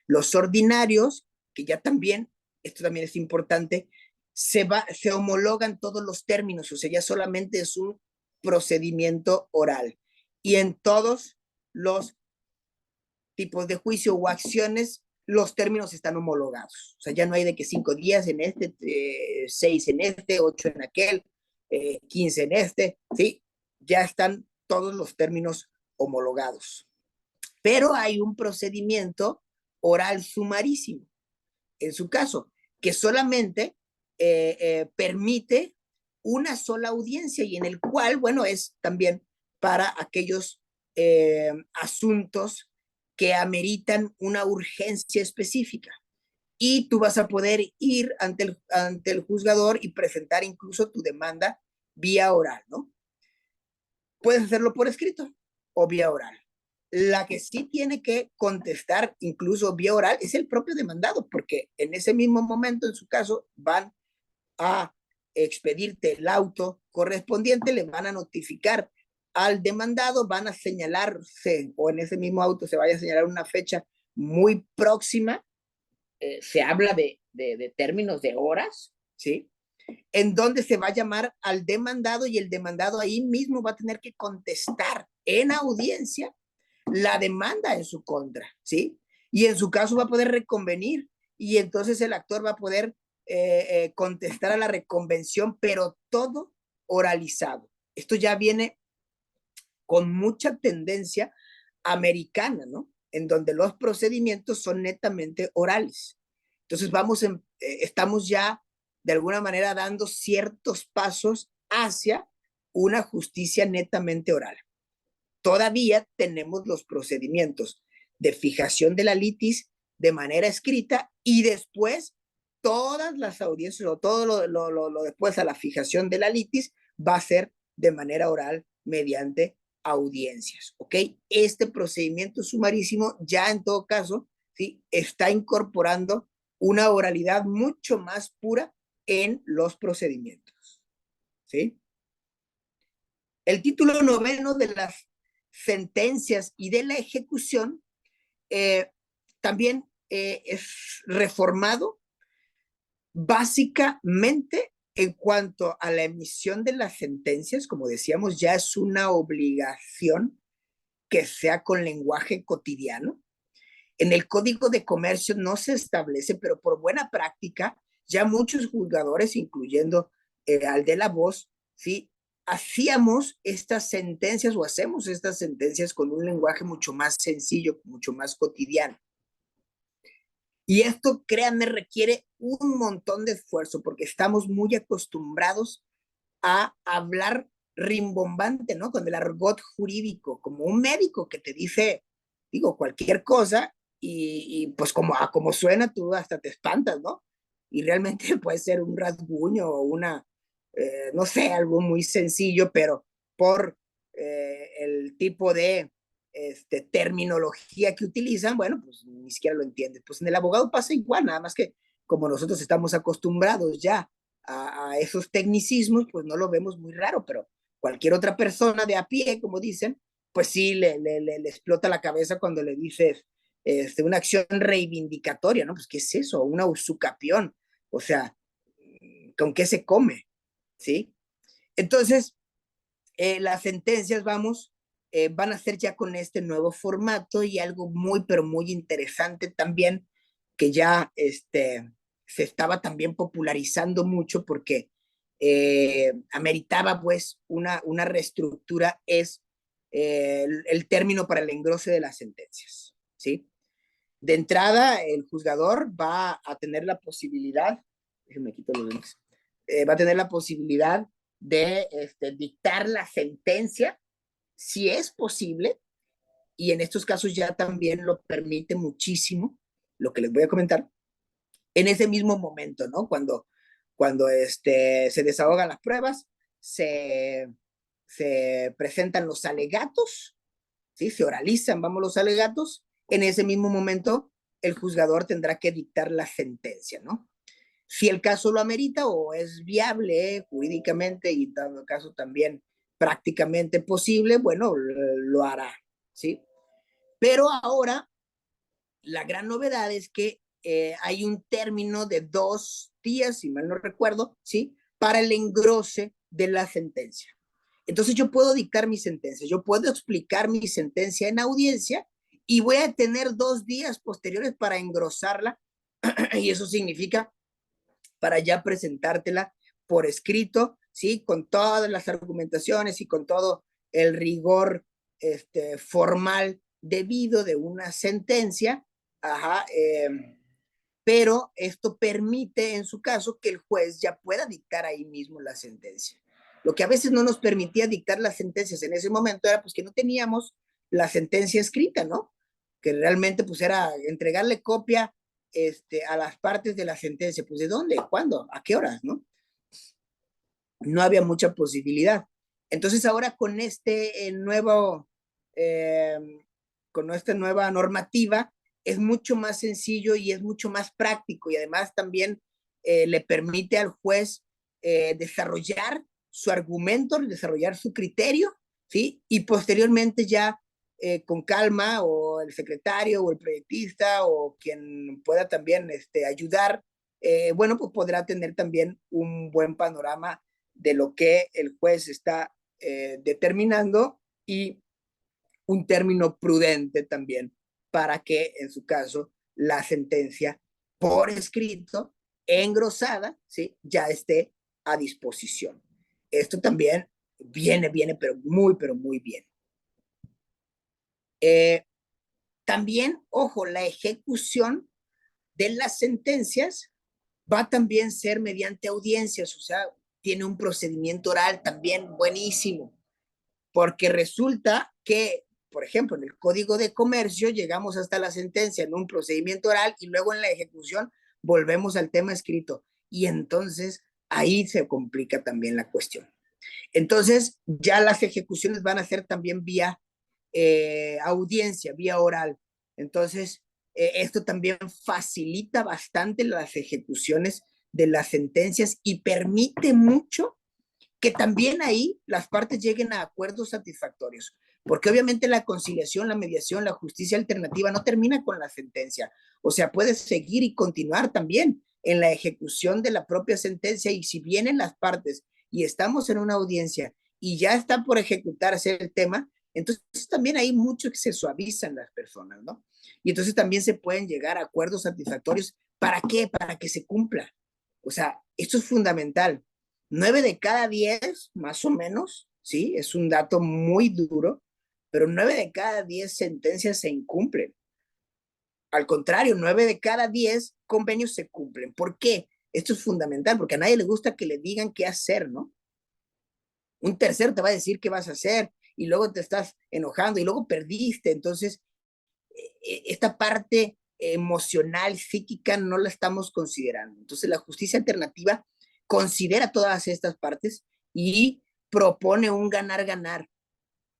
Los ordinarios, que ya también, esto también es importante, se homologan todos los términos, o sea, ya solamente es un procedimiento oral. Y en todos los tipos de juicio o acciones, los términos están homologados. O sea, ya no hay de que 5 días en este, 6 en este, 8 en aquel, 15 en este, ¿sí? Ya están todos los términos homologados. Pero hay un procedimiento oral sumarísimo, en su caso, que solamente permite una sola audiencia y en el cual, bueno, es también para aquellos asuntos que ameritan una urgencia específica. Y tú vas a poder ir ante el juzgador y presentar incluso tu demanda vía oral, ¿no? Puedes hacerlo por escrito o vía oral. La que sí tiene que contestar incluso vía oral es el propio demandado, porque en ese mismo momento, en su caso, van a expedirte el auto correspondiente, le van a notificar al demandado, van a señalarse, o en ese mismo auto se vaya a señalar una fecha muy próxima, se habla de términos de horas, ¿sí? En donde se va a llamar al demandado y el demandado ahí mismo va a tener que contestar en audiencia la demanda en su contra, ¿sí? Y en su caso va a poder reconvenir y entonces el actor va a poder contestar a la reconvención, pero todo oralizado. Esto ya viene con mucha tendencia americana, ¿no? En donde los procedimientos son netamente orales. Entonces estamos ya de alguna manera dando ciertos pasos hacia una justicia netamente oral. Todavía tenemos los procedimientos de fijación de la litis de manera escrita y después todas las audiencias o todo lo después a la fijación de la litis va a ser de manera oral mediante audiencias, ¿ok? Este procedimiento sumarísimo ya en todo caso, ¿sí? Está incorporando una oralidad mucho más pura en los procedimientos, ¿sí? El título noveno de las sentencias y de la ejecución también es reformado básicamente en cuanto a la emisión de las sentencias, como decíamos, ya es una obligación que sea con lenguaje cotidiano. En el Código de Comercio no se establece, pero por buena práctica, ya muchos juzgadores, incluyendo al de la voz, ¿sí? Hacíamos estas sentencias o hacemos estas sentencias con un lenguaje mucho más sencillo, mucho más cotidiano. Y esto, créanme, requiere un montón de esfuerzo porque estamos muy acostumbrados a hablar rimbombante, ¿no? Con el argot jurídico, como un médico que te dice, digo, cualquier cosa y pues como suena tú hasta te espantas, ¿no? Y realmente puede ser un rasguño o no sé, algo muy sencillo, pero por el tipo de terminología que utilizan, bueno, pues ni siquiera lo entiendes. Pues en el abogado pasa igual, nada más que como nosotros estamos acostumbrados ya a esos tecnicismos, pues no lo vemos muy raro, pero cualquier otra persona de a pie, como dicen, pues sí le explota la cabeza cuando le dices una acción reivindicatoria, ¿no? Pues ¿qué es eso? Una usucapión, o sea, ¿con qué se come? ¿Sí? Entonces, las sentencias, vamos, van a ser ya con este nuevo formato y algo muy, pero muy interesante también, que ya se estaba también popularizando mucho porque ameritaba pues una reestructura, es el término para el engrose de las sentencias, ¿sí? De entrada, el juzgador va a tener la posibilidad, déjenme quitar los links, va a tener la posibilidad de dictar la sentencia, si es posible, y en estos casos ya también lo permite muchísimo, lo que les voy a comentar, en ese mismo momento, ¿no? Cuando se desahogan las pruebas, se presentan los alegatos, ¿sí? Se oralizan, vamos, los alegatos, en ese mismo momento el juzgador tendrá que dictar la sentencia, ¿no? Si el caso lo amerita o es viable jurídicamente y en dado caso también prácticamente posible, bueno, lo hará, ¿sí? Pero ahora la gran novedad es que hay un término de 2 días, si mal no recuerdo, ¿sí? Para el engrose de la sentencia. Entonces yo puedo dictar mi sentencia, yo puedo explicar mi sentencia en audiencia y voy a tener 2 días posteriores para engrosarla y eso significa para ya presentártela por escrito, ¿sí? Con todas las argumentaciones y con todo el rigor formal debido de una sentencia, ajá, pero esto permite en su caso que el juez ya pueda dictar ahí mismo la sentencia. Lo que a veces no nos permitía dictar las sentencias en ese momento era pues que no teníamos la sentencia escrita, ¿no? Que realmente pues era entregarle copia a las partes de la sentencia, pues ¿de dónde? ¿Cuándo? ¿A qué horas? ¿No? No había mucha posibilidad. Entonces ahora con eh, con esta nueva normativa es mucho más sencillo y es mucho más práctico y además también le permite al juez desarrollar su argumento, desarrollar su criterio, ¿sí? Y posteriormente ya con calma o el secretario o el proyectista o quien pueda también ayudar, bueno, pues podrá tener también un buen panorama de lo que el juez está determinando y un término prudente también para que en su caso la sentencia por escrito, engrosada, ¿sí? Ya esté a disposición. Esto también viene, pero muy bien. También, ojo, la ejecución de las sentencias va a también ser mediante audiencias, o sea, tiene un procedimiento oral también buenísimo, porque resulta que, por ejemplo, en el Código de Comercio llegamos hasta la sentencia en un procedimiento oral y luego en la ejecución volvemos al tema escrito y entonces ahí se complica también la cuestión. Entonces ya las ejecuciones van a ser también vía audiencia, vía oral. Entonces, esto también facilita bastante las ejecuciones de las sentencias y permite mucho que también ahí las partes lleguen a acuerdos satisfactorios, porque obviamente la conciliación, la mediación, la justicia alternativa no termina con la sentencia, o sea, puede seguir y continuar también en la ejecución de la propia sentencia y si vienen las partes y estamos en una audiencia y ya está por ejecutarse el tema, entonces también hay mucho que se suavizan las personas, ¿no? Y entonces también se pueden llegar a acuerdos satisfactorios. ¿Para qué? Para que se cumpla. O sea, esto es fundamental. 9 de cada 10, más o menos, ¿sí? Es un dato muy duro, pero 9 de cada 10 sentencias se incumplen. Al contrario, 9 de cada 10 convenios se cumplen. ¿Por qué? Esto es fundamental, porque a nadie le gusta que le digan qué hacer, ¿no? Un tercero te va a decir qué vas a hacer y luego te estás enojando y luego perdiste. Entonces, esta parte emocional, psíquica, no la estamos considerando. Entonces, la justicia alternativa considera todas estas partes y propone un ganar-ganar.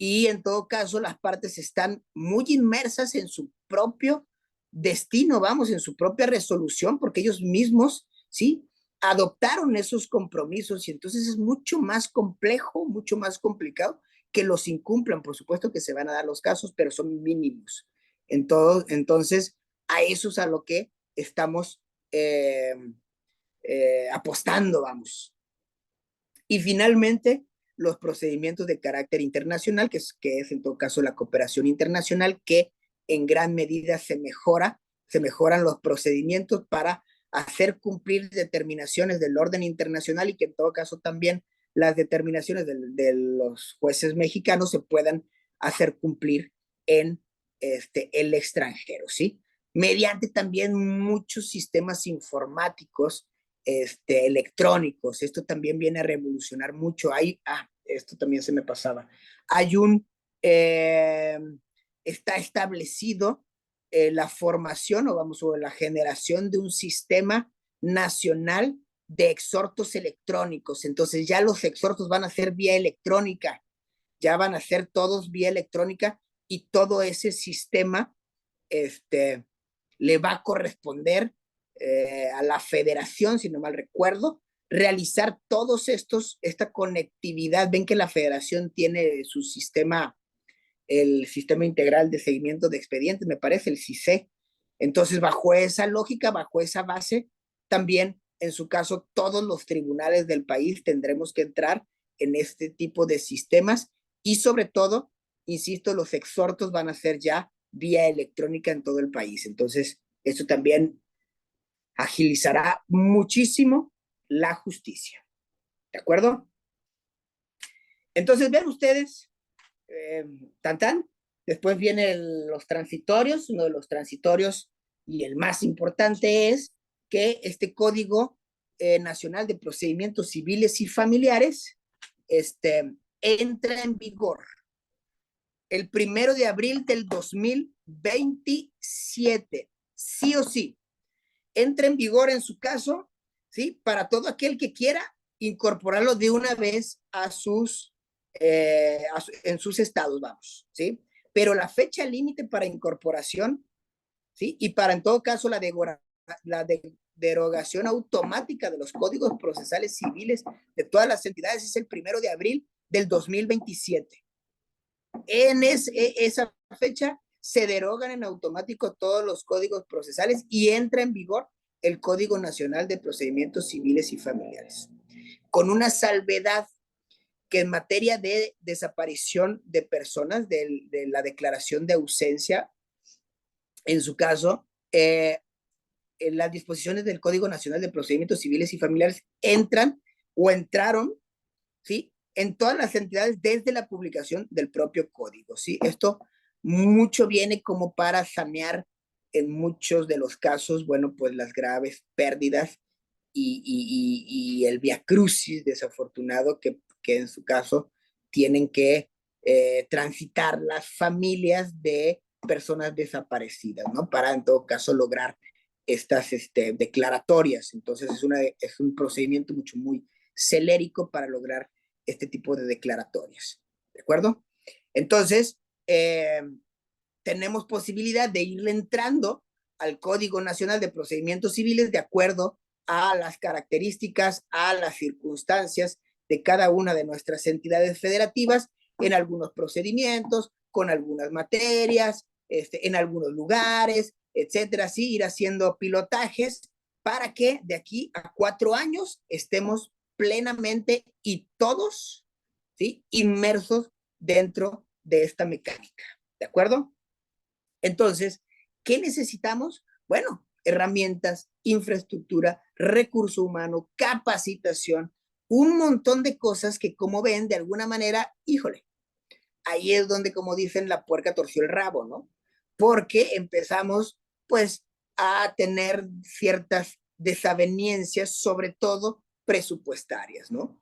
y en todo caso las partes están muy inmersas en su propio destino, vamos, en su propia resolución, porque ellos mismos, ¿sí? Adoptaron esos compromisos y entonces es mucho más complejo, mucho más complicado que los incumplan. Por supuesto que se van a dar los casos, pero son mínimos. Entonces, a eso es a lo que estamos apostando, vamos. Y finalmente, los procedimientos de carácter internacional, que es en todo caso la cooperación internacional, que en gran medida se mejoran los procedimientos para hacer cumplir determinaciones del orden internacional y que en todo caso también las determinaciones de los jueces mexicanos se puedan hacer cumplir en el extranjero, ¿sí? Mediante también muchos sistemas informáticos electrónicos. Esto también viene a revolucionar mucho. Esto también se me pasaba. Hay está establecido la formación o la generación de un sistema nacional de exhortos electrónicos. Entonces ya los exhortos van a ser vía electrónica, ya van a ser todos vía electrónica y todo ese sistema le va a corresponder a la federación, si no mal recuerdo, realizar esta conectividad. Ven que la federación tiene su sistema, el sistema integral de seguimiento de expedientes, me parece, el CICE. Entonces, bajo esa lógica, bajo esa base, también, en su caso, todos los tribunales del país tendremos que entrar en este tipo de sistemas y sobre todo, insisto, los exhortos van a ser ya vía electrónica en todo el país. Entonces, esto también agilizará muchísimo la justicia. ¿De acuerdo? Entonces, ven ustedes, tan tan, después vienen los transitorios, uno de los transitorios y el más importante es que este Código Nacional de Procedimientos Civiles y Familiares entra en vigor el 1 de abril del 2027, sí o sí. Entra en vigor en su caso, ¿sí? Para todo aquel que quiera incorporarlo de una vez en sus estados, vamos, ¿sí? Pero la fecha límite para incorporación, ¿sí? Y para en todo caso derogación automática de los códigos procesales civiles de todas las entidades es el 1 de abril del 2027. Esa fecha se derogan en automático todos los códigos procesales y entra en vigor el Código Nacional de Procedimientos Civiles y Familiares, con una salvedad que en materia de desaparición de personas, de la declaración de ausencia, en su caso, en las disposiciones del Código Nacional de Procedimientos Civiles y Familiares entran o entraron, ¿sí? En todas las entidades desde la publicación del propio código, ¿sí? Esto mucho viene como para sanear en muchos de los casos, bueno, pues las graves pérdidas y el viacrucis desafortunado que en su caso tienen que transitar las familias de personas desaparecidas, ¿no? Para en todo caso lograr estas declaratorias. Entonces es un procedimiento muy celérico para lograr este tipo de declaratorias. ¿De acuerdo? Entonces, tenemos posibilidad de ir entrando al Código Nacional de Procedimientos Civiles de acuerdo a las características, a las circunstancias de cada una de nuestras entidades federativas en algunos procedimientos, con algunas materias, en algunos lugares, etcétera, así ir haciendo pilotajes para que de aquí a 4 años estemos plenamente y todos, ¿sí? Inmersos dentro de esta mecánica. ¿De acuerdo? Entonces, ¿qué necesitamos? Bueno, herramientas, infraestructura, recurso humano, capacitación, un montón de cosas que, como ven, de alguna manera, híjole, ahí es donde, como dicen, la puerca torció el rabo, ¿no? Porque empezamos, pues, a tener ciertas desavenencias, sobre todo presupuestarias, ¿no?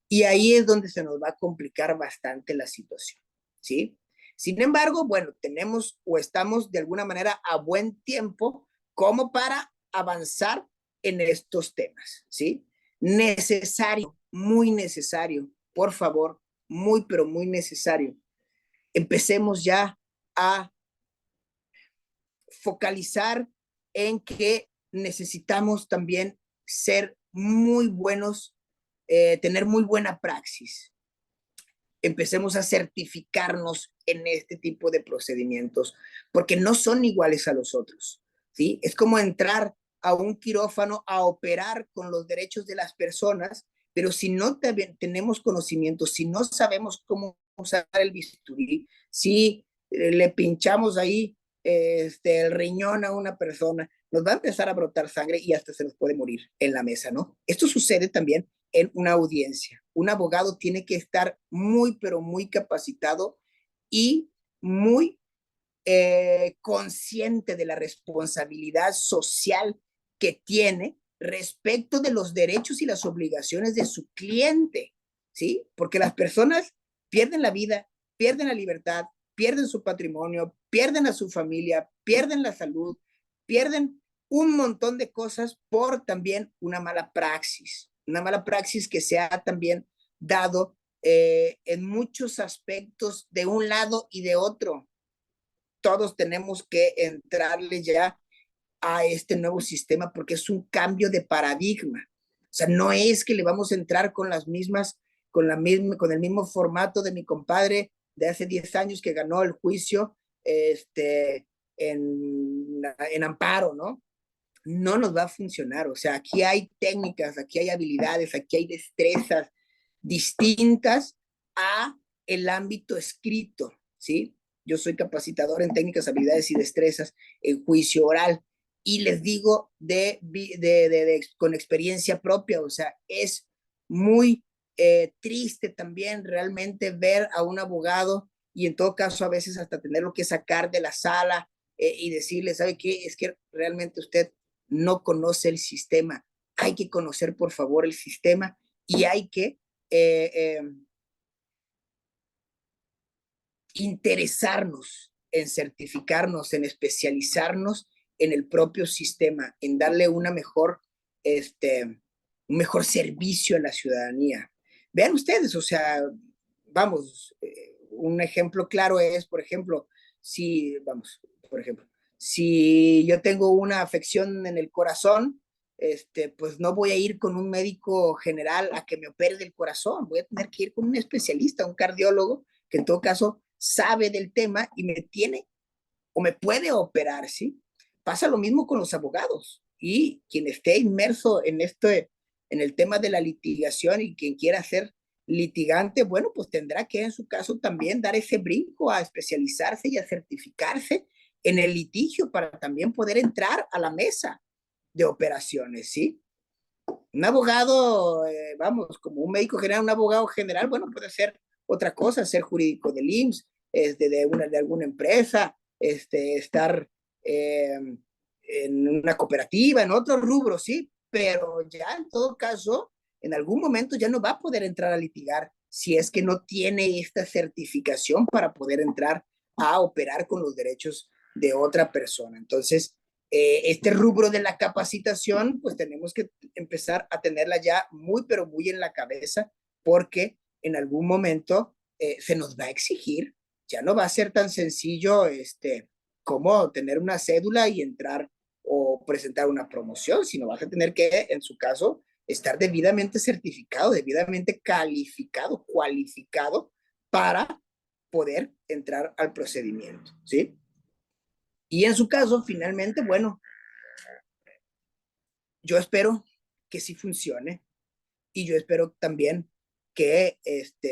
Y ahí es donde se nos va a complicar bastante la situación, ¿sí? Sin embargo, bueno, tenemos o estamos de alguna manera a buen tiempo como para avanzar en estos temas, ¿sí? Necesario, muy necesario, por favor, muy, pero muy necesario empecemos ya a focalizar en que necesitamos también ser muy buenos, tener muy buena praxis. Empecemos a certificarnos en este tipo de procedimientos, porque no son iguales a los otros, ¿sí? Es como entrar a un quirófano a operar con los derechos de las personas, pero si no tenemos conocimiento, si no sabemos cómo usar el bisturí, si le pinchamos ahí el riñón a una persona, nos va a empezar a brotar sangre y hasta se nos puede morir en la mesa, ¿no? Esto sucede también en una audiencia. Un abogado tiene que estar muy, pero muy capacitado y muy consciente de la responsabilidad social que tiene respecto de los derechos y las obligaciones de su cliente, ¿sí? Porque las personas pierden la vida, pierden la libertad, pierden su patrimonio, pierden a su familia, pierden la salud, pierden un montón de cosas por también una mala praxis que se ha también dado en muchos aspectos de un lado y de otro. Todos tenemos que entrarle ya a este nuevo sistema porque es un cambio de paradigma. O sea, no es que le vamos a entrar con las mismas, con el mismo formato de mi compadre de hace 10 años que ganó el juicio en amparo, ¿no? No nos va a funcionar. O sea, aquí hay técnicas, aquí hay habilidades, aquí hay destrezas distintas a el ámbito escrito, ¿sí? Yo soy capacitador en técnicas, habilidades y destrezas en juicio oral y les digo con experiencia propia, o sea, es muy triste también realmente ver a un abogado y en todo caso a veces hasta tenerlo que sacar de la sala y decirle, ¿sabe qué? Es que realmente usted no conoce el sistema. Hay que conocer, por favor, el sistema y hay que eh, eh, interesarnos en certificarnos, en especializarnos en el propio sistema, en darle un mejor servicio a la ciudadanía. Vean ustedes, o sea, vamos, un ejemplo claro es, por ejemplo, por ejemplo, si yo tengo una afección en el corazón, pues no voy a ir con un médico general a que me opere del corazón, voy a tener que ir con un especialista, un cardiólogo, que en todo caso sabe del tema y me tiene o me puede operar, ¿sí? Pasa lo mismo con los abogados y quien esté inmerso en el tema de la litigación y quien quiera ser litigante, bueno, pues tendrá que en su caso también dar ese brinco a especializarse y a certificarse en el litigio para también poder entrar a la mesa de operaciones, ¿sí? Un abogado, vamos, como un médico general, un abogado general, bueno, puede ser otra cosa, ser jurídico del IMSS, de alguna empresa, estar eh, en una cooperativa, en otro rubro, sí, pero ya en todo caso, en algún momento ya no va a poder entrar a litigar si es que no tiene esta certificación para poder entrar a operar con los derechos de otra persona. Entonces, este rubro de la capacitación, pues tenemos que empezar a tenerla ya muy, pero muy en la cabeza, porque en algún momento se nos va a exigir, ya no va a ser tan sencillo como tener una cédula y entrar o presentar una promoción, sino vas a tener que, en su caso, estar debidamente certificado, debidamente calificado, cualificado para poder entrar al procedimiento, ¿sí? Y en su caso, finalmente, bueno, yo espero que sí funcione y yo espero también que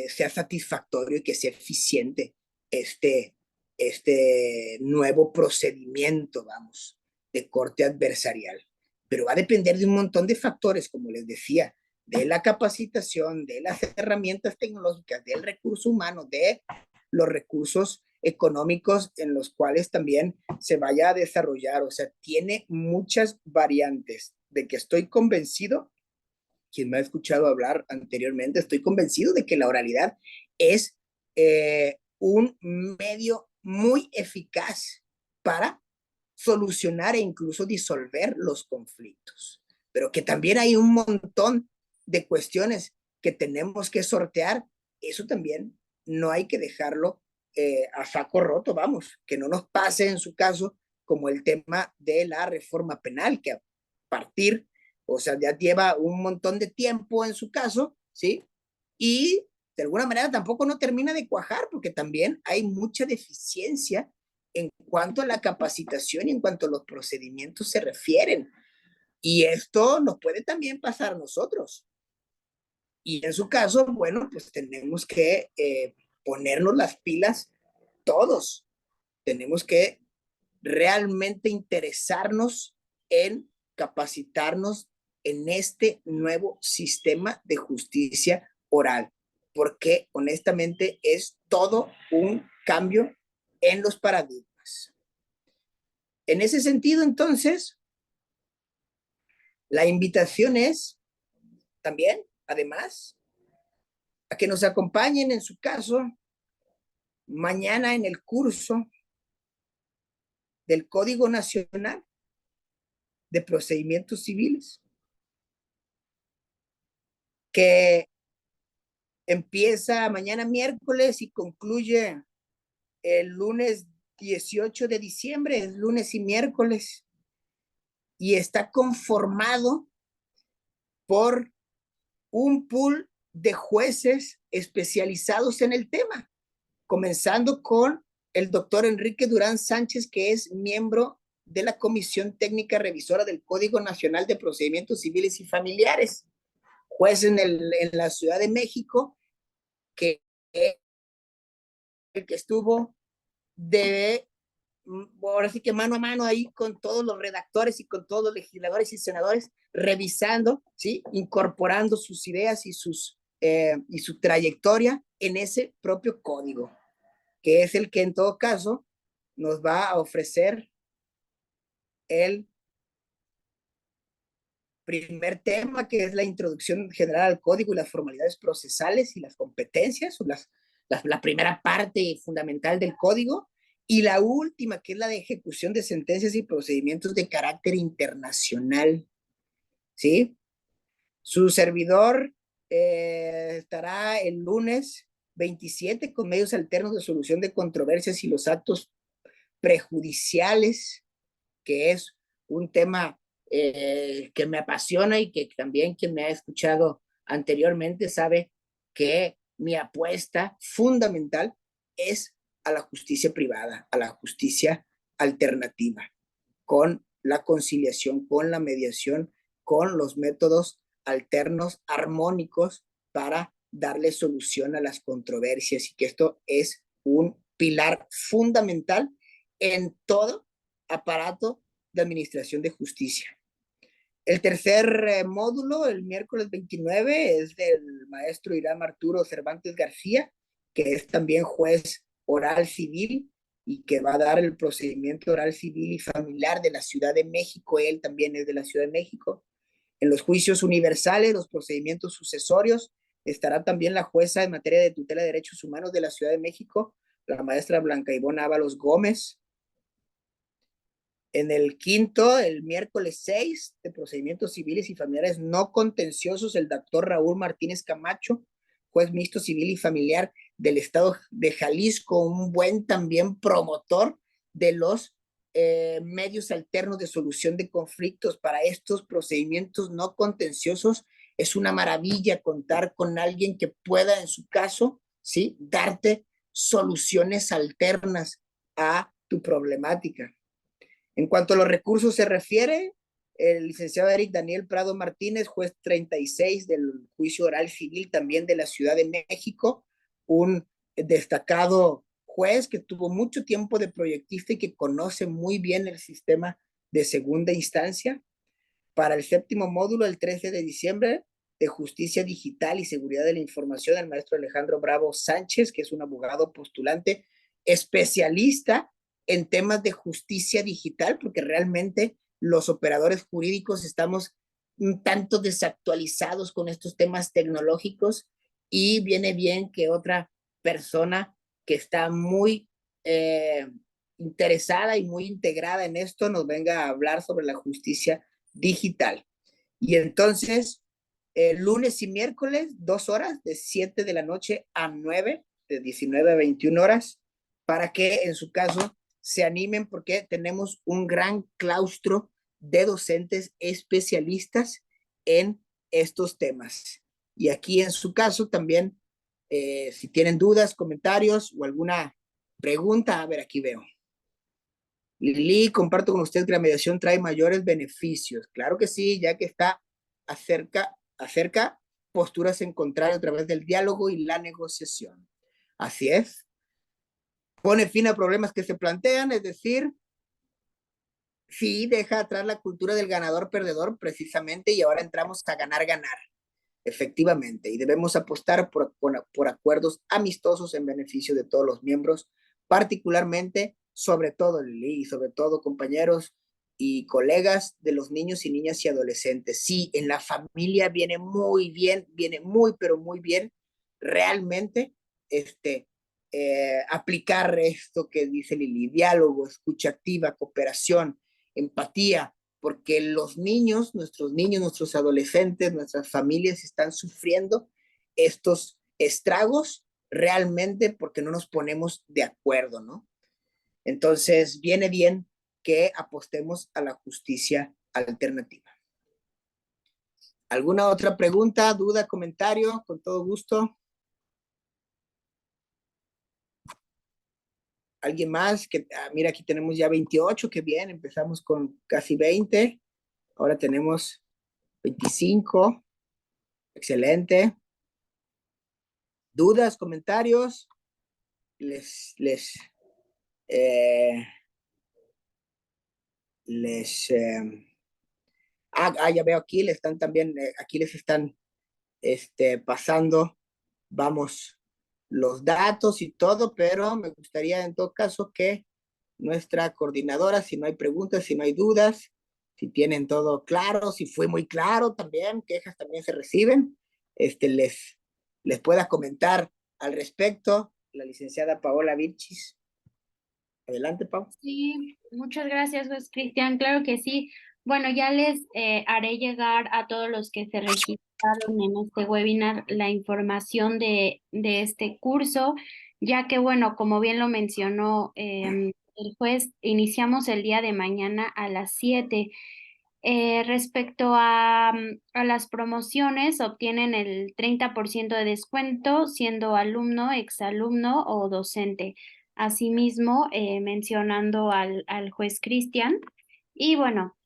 sea satisfactorio y que sea eficiente este, este nuevo procedimiento, vamos, de corte adversarial. Pero va a depender de un montón de factores, como les decía, de la capacitación, de las herramientas tecnológicas, del recurso humano, de los recursos económicos en los cuales también se vaya a desarrollar. O sea, tiene muchas variantes de que estoy convencido, quien me ha escuchado hablar anteriormente, estoy convencido de que la oralidad es un medio muy eficaz para solucionar e incluso disolver los conflictos, pero que también hay un montón de cuestiones que tenemos que sortear, eso también no hay que dejarlo a saco roto, vamos, que no nos pase en su caso como el tema de la reforma penal, que a partir, o sea, ya lleva un montón de tiempo en su caso, ¿sí? Y de alguna manera tampoco no termina de cuajar, porque también hay mucha deficiencia en cuanto a la capacitación y en cuanto a los procedimientos se refieren. Y esto nos puede también pasar a nosotros. Y en su caso, bueno, pues tenemos que ponernos las pilas todos. Tenemos que realmente interesarnos en capacitarnos en este nuevo sistema de justicia oral, porque honestamente es todo un cambio en los paradigmas. En ese sentido, entonces, la invitación es también, además, a que nos acompañen en su caso mañana en el curso del Código Nacional de Procedimientos Civiles, que empieza mañana miércoles y concluye el lunes 18 de diciembre, es lunes y miércoles, y está conformado por un pool de jueces especializados en el tema, comenzando con el doctor Enrique Durán Sánchez, que es miembro de la Comisión Técnica Revisora del Código Nacional de Procedimientos Civiles y Familiares, juez en la Ciudad de México, que el que estuvo de, ahora sí que mano a mano ahí con todos los redactores y con todos los legisladores y senadores, revisando, ¿sí? Incorporando sus ideas y su trayectoria en ese propio código, que es el que en todo caso nos va a ofrecer el primer tema, que es la introducción general al código y las formalidades procesales y las competencias, o la primera parte fundamental del código, y la última, que es la de ejecución de sentencias y procedimientos de carácter internacional, ¿sí? Su servidor estará el lunes 27 con medios alternos de solución de controversias y los actos prejudiciales, que es un tema que me apasiona y que también quien me ha escuchado anteriormente sabe que mi apuesta fundamental es a la justicia privada, a la justicia alternativa, con la conciliación, con la mediación, con los métodos alternos, armónicos, para darle solución a las controversias, y que esto es un pilar fundamental en todo aparato de administración de justicia. El tercer módulo, el miércoles 29, es del maestro Irán Arturo Cervantes García, que es también juez oral civil y que va a dar el procedimiento oral civil y familiar de la Ciudad de México. Él también es de la Ciudad de México. En los juicios universales, los procedimientos sucesorios, estará también la jueza en materia de tutela de derechos humanos de la Ciudad de México, la maestra Blanca Ivonne Ábalos Gómez. En el quinto, el miércoles 6, de procedimientos civiles y familiares no contenciosos, el doctor Raúl Martínez Camacho, juez mixto civil y familiar del estado de Jalisco, un buen también promotor de los medios alternos de solución de conflictos para estos procedimientos no contenciosos. Es una maravilla contar con alguien que pueda, en su caso, ¿sí?, darte soluciones alternas a tu problemática. En cuanto a los recursos se refiere, el licenciado Eric Daniel Prado Martínez, juez 36 del juicio oral civil también de la Ciudad de México, un destacado juez que tuvo mucho tiempo de proyectista y que conoce muy bien el sistema de segunda instancia. Para el séptimo módulo, el 13 de diciembre, de Justicia Digital y Seguridad de la Información, el maestro Alejandro Bravo Sánchez, que es un abogado postulante especialista en temas de justicia digital, porque realmente los operadores jurídicos estamos un tanto desactualizados con estos temas tecnológicos, y viene bien que otra persona que está muy interesada y muy integrada en esto nos venga a hablar sobre la justicia digital. Y entonces, lunes y miércoles, 2 horas, de 7 de la noche a 9, de 19 a 21 horas, para que en su caso se animen porque tenemos un gran claustro de docentes especialistas en estos temas. Y aquí en su caso también, si tienen dudas, comentarios o alguna pregunta, a ver, aquí veo. Lili, comparto con usted que la mediación trae mayores beneficios. Claro que sí, ya que está acerca posturas en contrario a través del diálogo y la negociación. Así es. Pone fin a problemas que se plantean, es decir, sí, deja atrás la cultura del ganador-perdedor precisamente y ahora entramos a ganar-ganar, efectivamente, y debemos apostar por acuerdos amistosos en beneficio de todos los miembros, particularmente, sobre todo, Lili, y sobre todo, compañeros y colegas de los niños y niñas y adolescentes. Sí, en la familia viene muy bien, viene muy, pero muy bien, realmente, aplicar esto que dice Lili, diálogo, escucha activa, cooperación, empatía, porque los niños, nuestros adolescentes, nuestras familias están sufriendo estos estragos realmente porque no nos ponemos de acuerdo, ¿no? Entonces, viene bien que apostemos a la justicia alternativa. ¿Alguna otra pregunta, duda, comentario? Con todo gusto. ¿Alguien más? Mira, aquí tenemos ya 28, qué bien, empezamos con casi 20, ahora tenemos 25, excelente. ¿Dudas, comentarios? Eh, les ya veo aquí, le están también, aquí les están pasando, vamos, los datos y todo, pero me gustaría en todo caso que nuestra coordinadora, si no hay preguntas, si no hay dudas, si tienen todo claro, si fue muy claro también, quejas también se reciben, les pueda comentar al respecto la licenciada Paola Vilchis. Adelante, Pau. Sí, muchas gracias, juez Cristian. Claro que sí. Bueno, ya les haré llegar a todos los que se registraron en este webinar la información de este curso, ya que, bueno, como bien lo mencionó el juez, iniciamos el día de mañana a las 7. Respecto a las promociones, obtienen el 30% de descuento siendo alumno, exalumno o docente. Asimismo, mencionando al juez Cristian. Y bueno,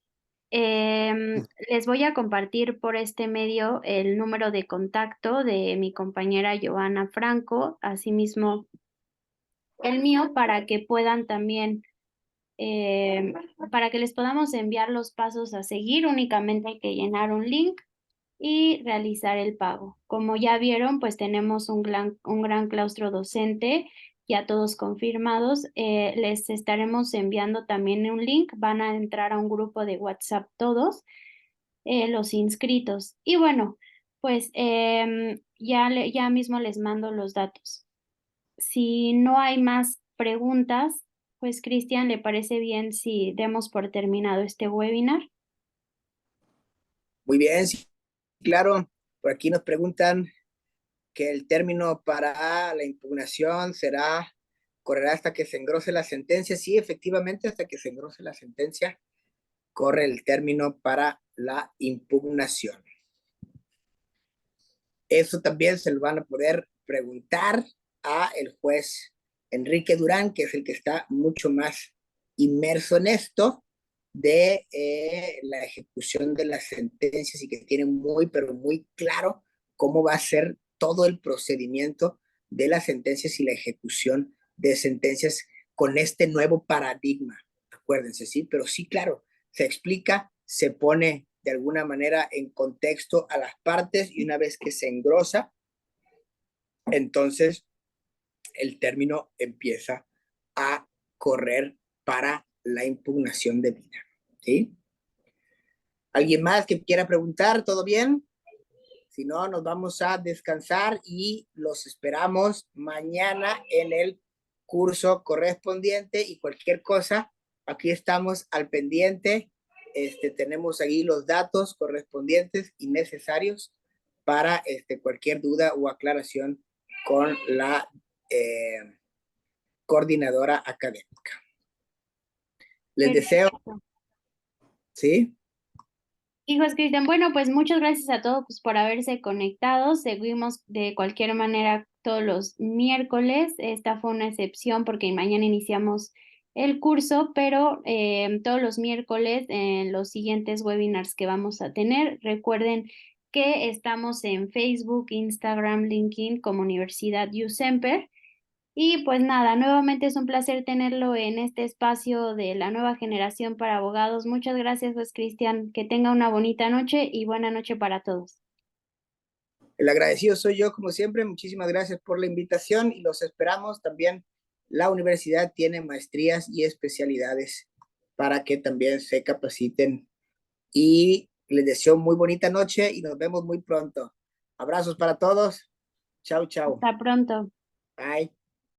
les voy a compartir por este medio el número de contacto de mi compañera Joana Franco, asimismo el mío, para que puedan también para que les podamos enviar los pasos a seguir. Únicamente hay que llenar un link y realizar el pago. Como ya vieron, pues tenemos un gran claustro docente, ya todos confirmados. Les estaremos enviando también un link. Van a entrar a un grupo de WhatsApp todos los inscritos. Y bueno, pues ya mismo les mando los datos. Si no hay más preguntas, pues Cristian, ¿le parece bien si demos por terminado este webinar? Muy bien, sí, claro. Por aquí nos preguntan que el término para la impugnación correrá hasta que se engrose la sentencia. Sí, efectivamente, hasta que se engrose la sentencia, corre el término para la impugnación. Eso también se lo van a poder preguntar a el juez Enrique Durán, que es el que está mucho más inmerso en esto de la ejecución de las sentencias y que tiene muy, pero muy claro cómo va a ser todo el procedimiento de las sentencias y la ejecución de sentencias con este nuevo paradigma. Acuérdense, sí, pero sí, claro, se explica, se pone de alguna manera en contexto a las partes y una vez que se engrosa, entonces el término empieza a correr para la impugnación de vida. ¿Sí? ¿Alguien más que quiera preguntar? ¿Todo bien? Si no, nos vamos a descansar y los esperamos mañana en el curso correspondiente y cualquier cosa, aquí estamos al pendiente. Tenemos ahí los datos correspondientes y necesarios para cualquier duda o aclaración con coordinadora académica. Les deseo, Perfecto. ¿sí? Hijos Cristian, bueno, pues muchas gracias a todos pues, por haberse conectado. Seguimos de cualquier manera todos los miércoles. Esta fue una excepción porque mañana iniciamos el curso, pero todos los miércoles en los siguientes webinars que vamos a tener, recuerden que estamos en Facebook, Instagram, LinkedIn como Universidad USEMPER. Y pues nada, nuevamente es un placer tenerlo en este espacio de la nueva generación para abogados. Muchas gracias, pues Cristian. Que tenga una bonita noche y buena noche para todos. El agradecido soy yo, como siempre. Muchísimas gracias por la invitación y los esperamos. También la universidad tiene maestrías y especialidades para que también se capaciten. Y les deseo muy bonita noche y nos vemos muy pronto. Abrazos para todos. Chao, chao. Hasta pronto. Bye.